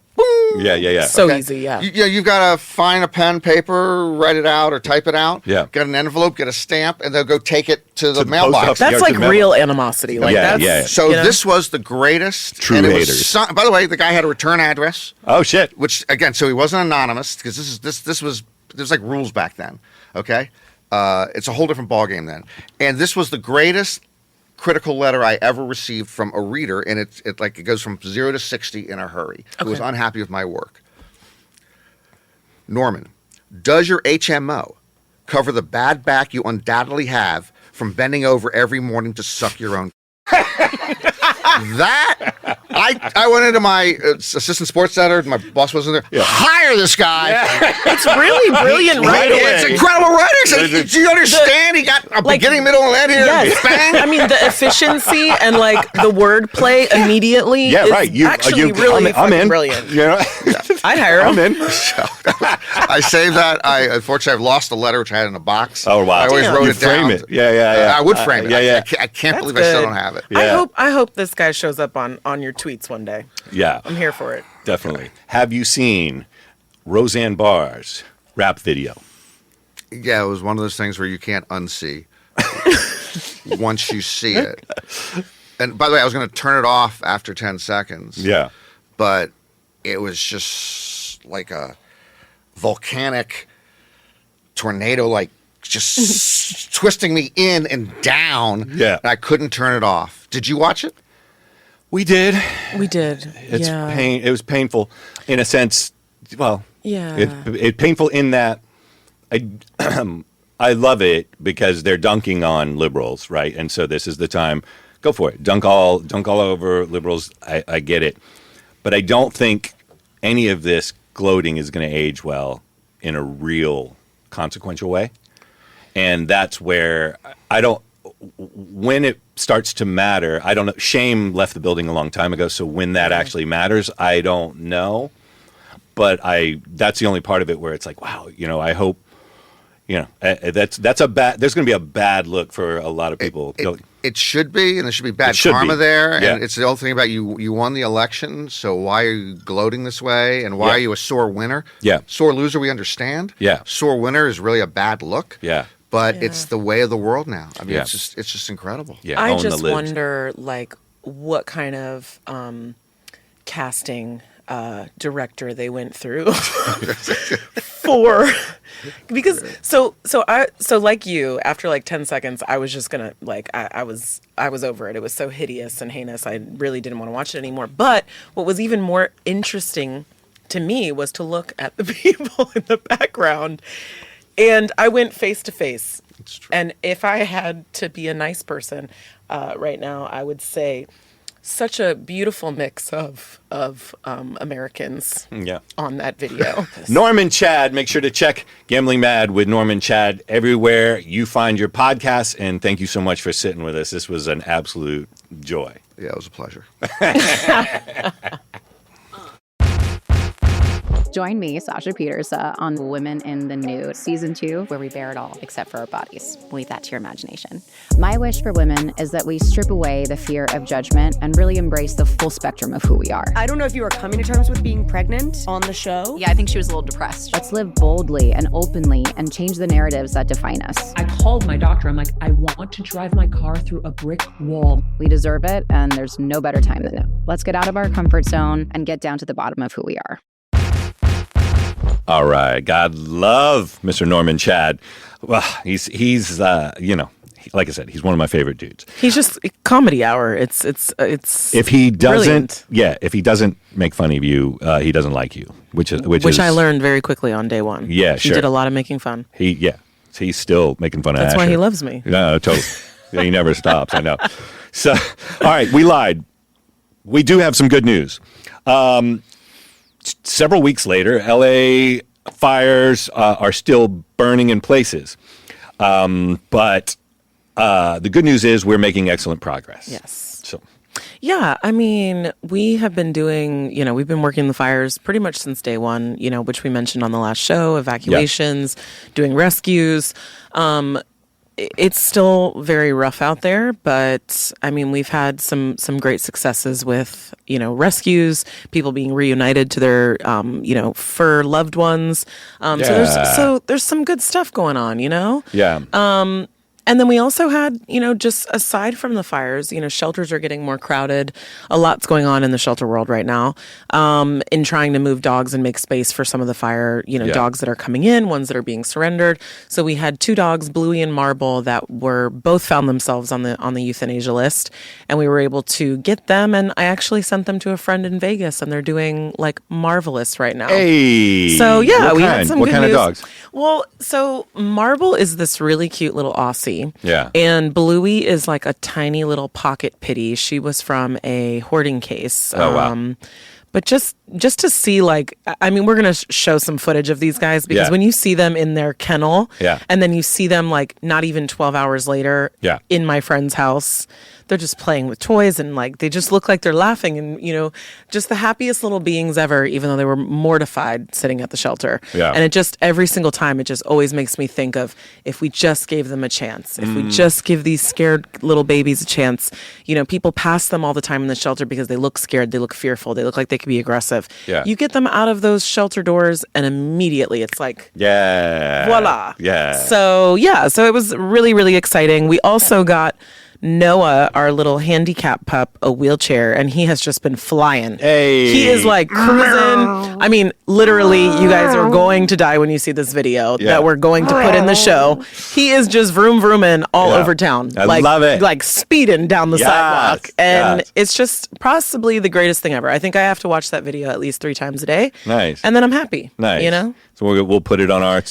Yeah. So easy, yeah. You've got to find a pen, paper, write it out or type it out. Yeah. Get an envelope, get a stamp, and they'll go take it to the the post mailbox. office. That's Yeah, like to the real animosity. Like Yeah, that's, yeah. So you know? this was the greatest. True and it was haters. by the way, the guy had a return address, Oh, shit. which again, so he wasn't anonymous because there's like rules back then. Okay, it's a whole different ballgame then. And this was the greatest critical letter I ever received from a reader, and it goes from 0 to 60 in a hurry. Who was Okay. unhappy with my work. Norman, does your HMO cover the bad back you undoubtedly have from bending over every morning to suck your own? That I went into my assistant sports editor. My boss wasn't there. Hire this guy. It's really brilliant Right writing. away. It's incredible writing. So, do you understand? He got a beginning, middle, and end here. Yes. Bang. I mean, the efficiency and like the wordplay immediately Yeah, is right. actually really I'm fucking in. brilliant. You know? I'd hire him. I'm in. I saved that. Unfortunately, I've lost the letter which I had in a box. Oh, wow. I always Damn. wrote You it down. frame it. Yeah. I would frame it. Yeah. I can't That's believe I still good. don't have it. Yeah. I hope this guy shows up on your tweets one day. Yeah. I'm here for it. Definitely. Have you seen Roseanne Barr's rap video? Yeah, it was one of those things where you can't unsee once you see it. And by the way, I was going to turn it off after 10 seconds. Yeah. But it was just like a volcanic tornado, like just twisting me in and down. Yeah. And I couldn't turn it off. Did you watch it? We did. We did. It's yeah. It was painful in a sense. Well, Yeah. It painful in that I love it because they're dunking on liberals, right? And so this is the time. Go for it. Dunk all over liberals. I get it, but I don't think any of this gloating is going to age well in a real consequential way. And that's where I don't. When it starts to matter, I don't know. Shame left the building a long time ago, so when that actually matters, I don't know. But that's the only part of it where it's like, wow, I hope, that's a bad. There's going to be a bad look for a lot of people. It should be, and there should be bad It should karma be. there. Yeah. And it's the old thing about you won the election, so why are you gloating this way? And why Yeah. are you a sore winner? Yeah. Sore loser, we understand. Yeah. Sore winner is really a bad look. Yeah. But Yeah. it's the way of the world now. I mean, Yeah. it's just incredible. Yeah, I own the just libs. wonder, like, what kind of casting director they went through for, because so like you, after like 10 seconds, I was just gonna like I was over it. It was so hideous and heinous. I really didn't want to watch it anymore. But what was even more interesting to me was to look at the people in the background. And I went face to face. And if I had to be a nice person right now, I would say such a beautiful mix of Americans on that video. Norman Chad, make sure to check Gambling Mad with Norman Chad everywhere you find your podcasts. And thank you so much for sitting with us. This was an absolute joy. Yeah, it was a pleasure. Join me, Sasha Peters, on Women in the Nude, Season 2, where we bear it all except for our bodies. Leave that to your imagination. My wish for women is that we strip away the fear of judgment and really embrace the full spectrum of who we are. I don't know if you are coming to terms with being pregnant on the show. Yeah, I think she was a little depressed. Let's live boldly and openly and change the narratives that define us. I called my doctor. I'm like, I want to drive my car through a brick wall. We deserve it, and there's no better time than now. Let's get out of our comfort zone and get down to the bottom of who we are. All right. God love Mr. Norman Chad. Well, he's like I said, he's one of my favorite dudes. He's just comedy hour. It's If he doesn't, brilliant. if he doesn't make fun of you, he doesn't like you, which I learned very quickly on day one. Yeah, He sure. did a lot of making fun. He's still making fun of That's Asher. why he loves me. No, totally. Yeah, he never stops. I know. So, all right, we lied. We do have some good news. Several weeks later, LA fires are still burning in places. But the good news is we're making excellent progress. Yes. So, Yeah, I mean, we have been doing, we've been working the fires pretty much since day one, which we mentioned on the last show, evacuations, doing rescues. It's still very rough out there, but I mean, we've had some great successes with, rescues, people being reunited to their, fur loved ones. So there's some good stuff going on, yeah. And then we also had, just aside from the fires, shelters are getting more crowded. A lot's going on in the shelter world right now, in trying to move dogs and make space for some of the fire, dogs that are coming in, ones that are being surrendered. So we had 2 dogs, Bluey and Marble, that were both found themselves on the euthanasia list, and we were able to get them. And I actually sent them to a friend in Vegas, and they're doing like marvelous right now. Hey. So yeah, we had some what good kind news. of dogs? Well, so Marble is this really cute little Aussie. Yeah. And Bluey is like a tiny little pocket pitty. She was from a hoarding case. Oh, wow. But just to see, like, I mean, we're going to show some footage of these guys because when you see them in their kennel and then you see them like not even 12 hours later in my friend's house, they're just playing with toys and like they just look like they're laughing and, just the happiest little beings ever, even though they were mortified sitting at the shelter. Yeah. And it just every single time, it just always makes me think of if we just gave them a chance, if we just give these scared little babies a chance. People pass them all the time in the shelter because they look scared, they look fearful, they look like they could be aggressive. Yeah. You get them out of those shelter doors and immediately it's like, yeah. voila. Yeah. So it was really, really exciting. We also got Noah, our little handicap pup, a wheelchair, and he has just been flying. Hey. He is like cruising. I mean, literally, you guys are going to die when you see this video that we're going to put in the show. He is just vroom vrooming all over town. I love it. Like speeding down the sidewalk. And it's just possibly the greatest thing ever. I think I have to watch that video at least 3 times a day. Nice. And then I'm happy. Nice. So we'll put it on our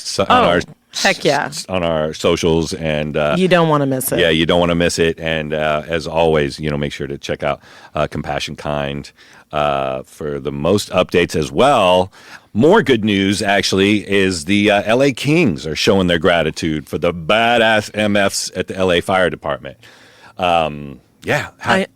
heck yeah. on our socials, and you don't want to miss it. Yeah, you don't want to miss it. And as always, make sure to check out Compassion Kind for the most updates as well. More good news, actually, is the LA Kings are showing their gratitude for the badass MFs at the LA Fire Department. Yeah.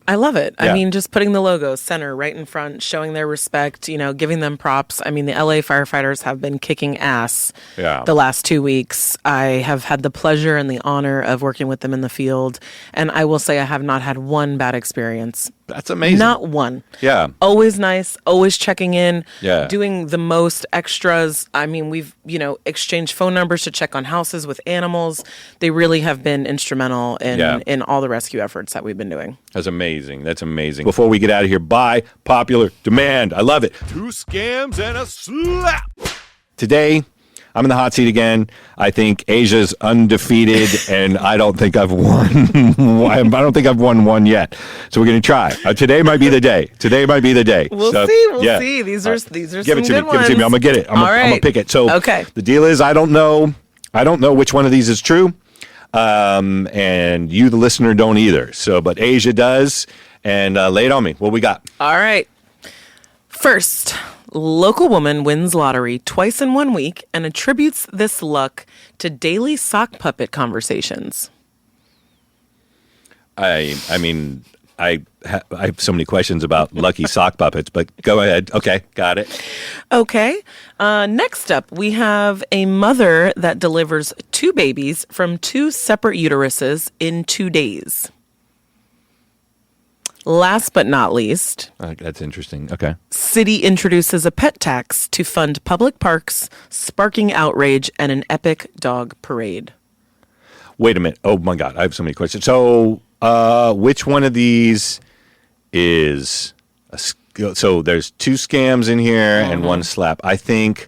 I love it. Yeah. I mean, just putting the logo center right in front, showing their respect, giving them props. I mean, the LA firefighters have been kicking ass the last 2 weeks. I have had the pleasure and the honor of working with them in the field. And I will say I have not had one bad experience. That's amazing. Not one. Yeah. Always nice, always checking in, Yeah. doing the most extras. I mean, we've, exchanged phone numbers to check on houses with animals. They really have been instrumental in all the rescue efforts that we've been doing. That's amazing. That's amazing. Before we get out of here, by popular demand, I love it. 2 scams and a slap. Today, I'm in the hot seat again. I think Asia's undefeated, and I don't think I've won. I don't think I've won one yet. So we're going to try. Today might be the day. We'll see. We'll see. These are give some it to good me. ones. Give it to me. I'm gonna get it. I'm gonna pick it. So the deal is, I don't know which one of these is true, and you, the listener, don't either. So, but Asia does, and lay it on me. What we got? All right. First, local woman wins lottery twice in 1 week and attributes this luck to daily sock puppet conversations. I mean, I have so many questions about lucky sock puppets, but go ahead. Okay, got it. Okay. Next up, we have a mother that delivers 2 babies from 2 separate uteruses in 2 days. Last but not least, That's interesting. Okay. city introduces a pet tax to fund public parks, sparking outrage and an epic dog parade. Wait a minute. Oh my God, I have so many questions. So, which one of these is so there's 2 scams in here and 1 slap. I think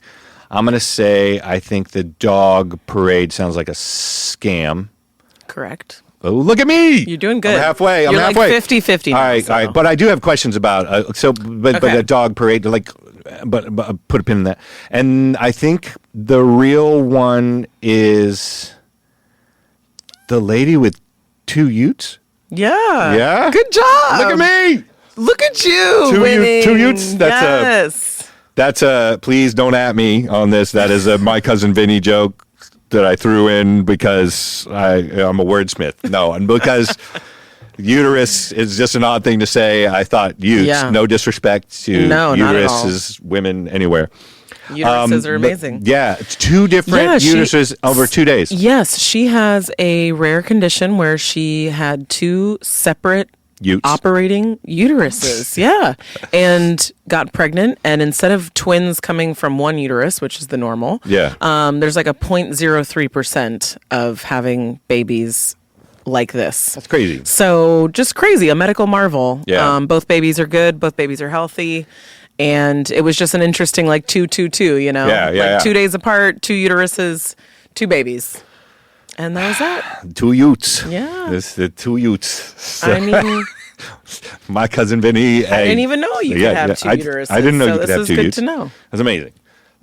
I'm going to say the dog parade sounds like a scam. Correct. Oh, look at me. You're doing good. I'm halfway. You're halfway. like 50-50 now. All right, so. all right. But I do have questions about but a dog parade, like, but put a pin in that. And I think the real one is the lady with 2 utes. Yeah. Yeah. Good job. Look at me. Look at you. Two utes. Yes. That's a, please don't at me on this. That is a my cousin Vinny joke that I threw in because I'm a wordsmith. No, and because uterus is just an odd thing to say. I thought utes. Yeah. No disrespect to uteruses, women anywhere. Uteruses are amazing. It's 2 different uteruses over 2 days. Yes, she has a rare condition where she had 2 separate operating uteruses. Yeah. And got pregnant. And instead of twins coming from one uterus, which is the normal, there's like a 0.03% of having babies like this. That's crazy. So just crazy. A medical marvel. Yeah. Both babies are good. Both babies are healthy. And it was just an interesting, like, 2, you know? Yeah. 2 days apart, 2 uteruses, 2 babies. And that was that. 2 utes. Yeah. It's the 2 utes. So, I mean, my cousin Vinny. I didn't even know you could have 2 uteruses. I didn't know you could have 2 utes. This is good to know. That's amazing.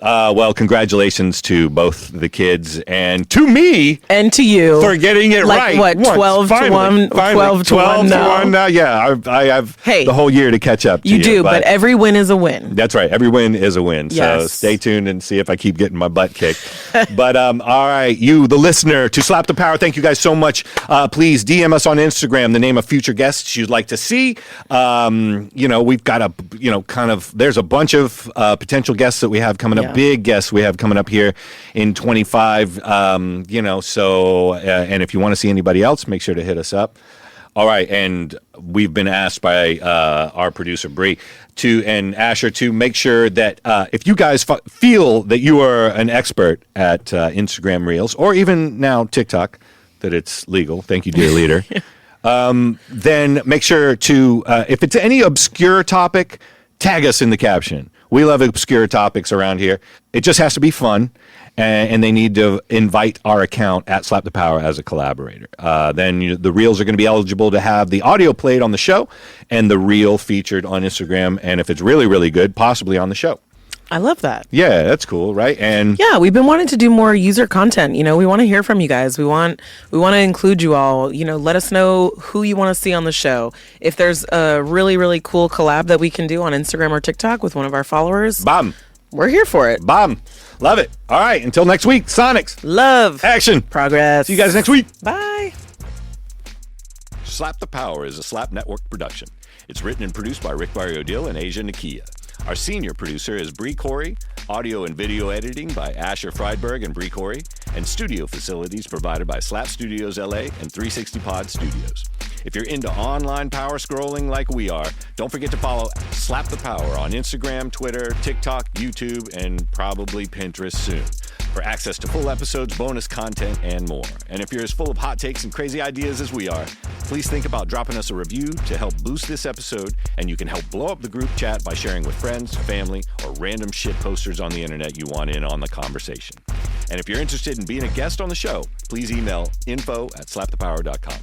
Well, congratulations to both the kids and to me. And to you. For getting it right. Like, what, 12 to 1? 12 to 1 now? Yeah, I have the whole year to catch up to you. You do, but every win is a win. That's right. Every win is a win. Yes. So stay tuned and see if I keep getting my butt kicked. But all right, you, the listener, to Slap the Power, thank you guys so much. Please DM us on Instagram the name of future guests you'd like to see. We've got there's a bunch of potential guests that we have coming up. Big guests we have coming up here in 25. And if you want to see anybody else, make sure to hit us up. All right, and we've been asked by our producer Bree and Asher to make sure that if you guys feel that you are an expert at Instagram Reels or even now TikTok, that it's legal. Thank you, dear leader. Then make sure to if it's any obscure topic, tag us in the caption. We love obscure topics around here. It just has to be fun, and they need to invite our account at Slap the Power as a collaborator. Then the reels are going to be eligible to have the audio played on the show and the reel featured on Instagram, and if it's really, really good, possibly on the show. I love that. Yeah, that's cool, right? And yeah, we've been wanting to do more user content. We want to hear from you guys. We want to include you all. Let us know who you want to see on the show. If there's a really, really cool collab that we can do on Instagram or TikTok with one of our followers, bomb. We're here for it. Bomb. Love it. All right, until next week, Sonics. Love. Action. Progress. See you guys next week. Bye. Slap the Power is a Slap Network production. It's written and produced by Rick Barriodil and Asia Nakia. Our senior producer is Bree Corey, audio and video editing by Asher Friedberg and Bree Corey, and studio facilities provided by Slap Studios LA and 360 Pod Studios. If you're into online power scrolling like we are, don't forget to follow Slap the Power on Instagram, Twitter, TikTok, YouTube, and probably Pinterest soon for access to full episodes, bonus content, and more. And if you're as full of hot takes and crazy ideas as we are, please think about dropping us a review to help boost this episode, and you can help blow up the group chat by sharing with friends, family, or random shit posters on the internet you want in on the conversation. And if you're interested in being a guest on the show, please email info@slapthepower.com.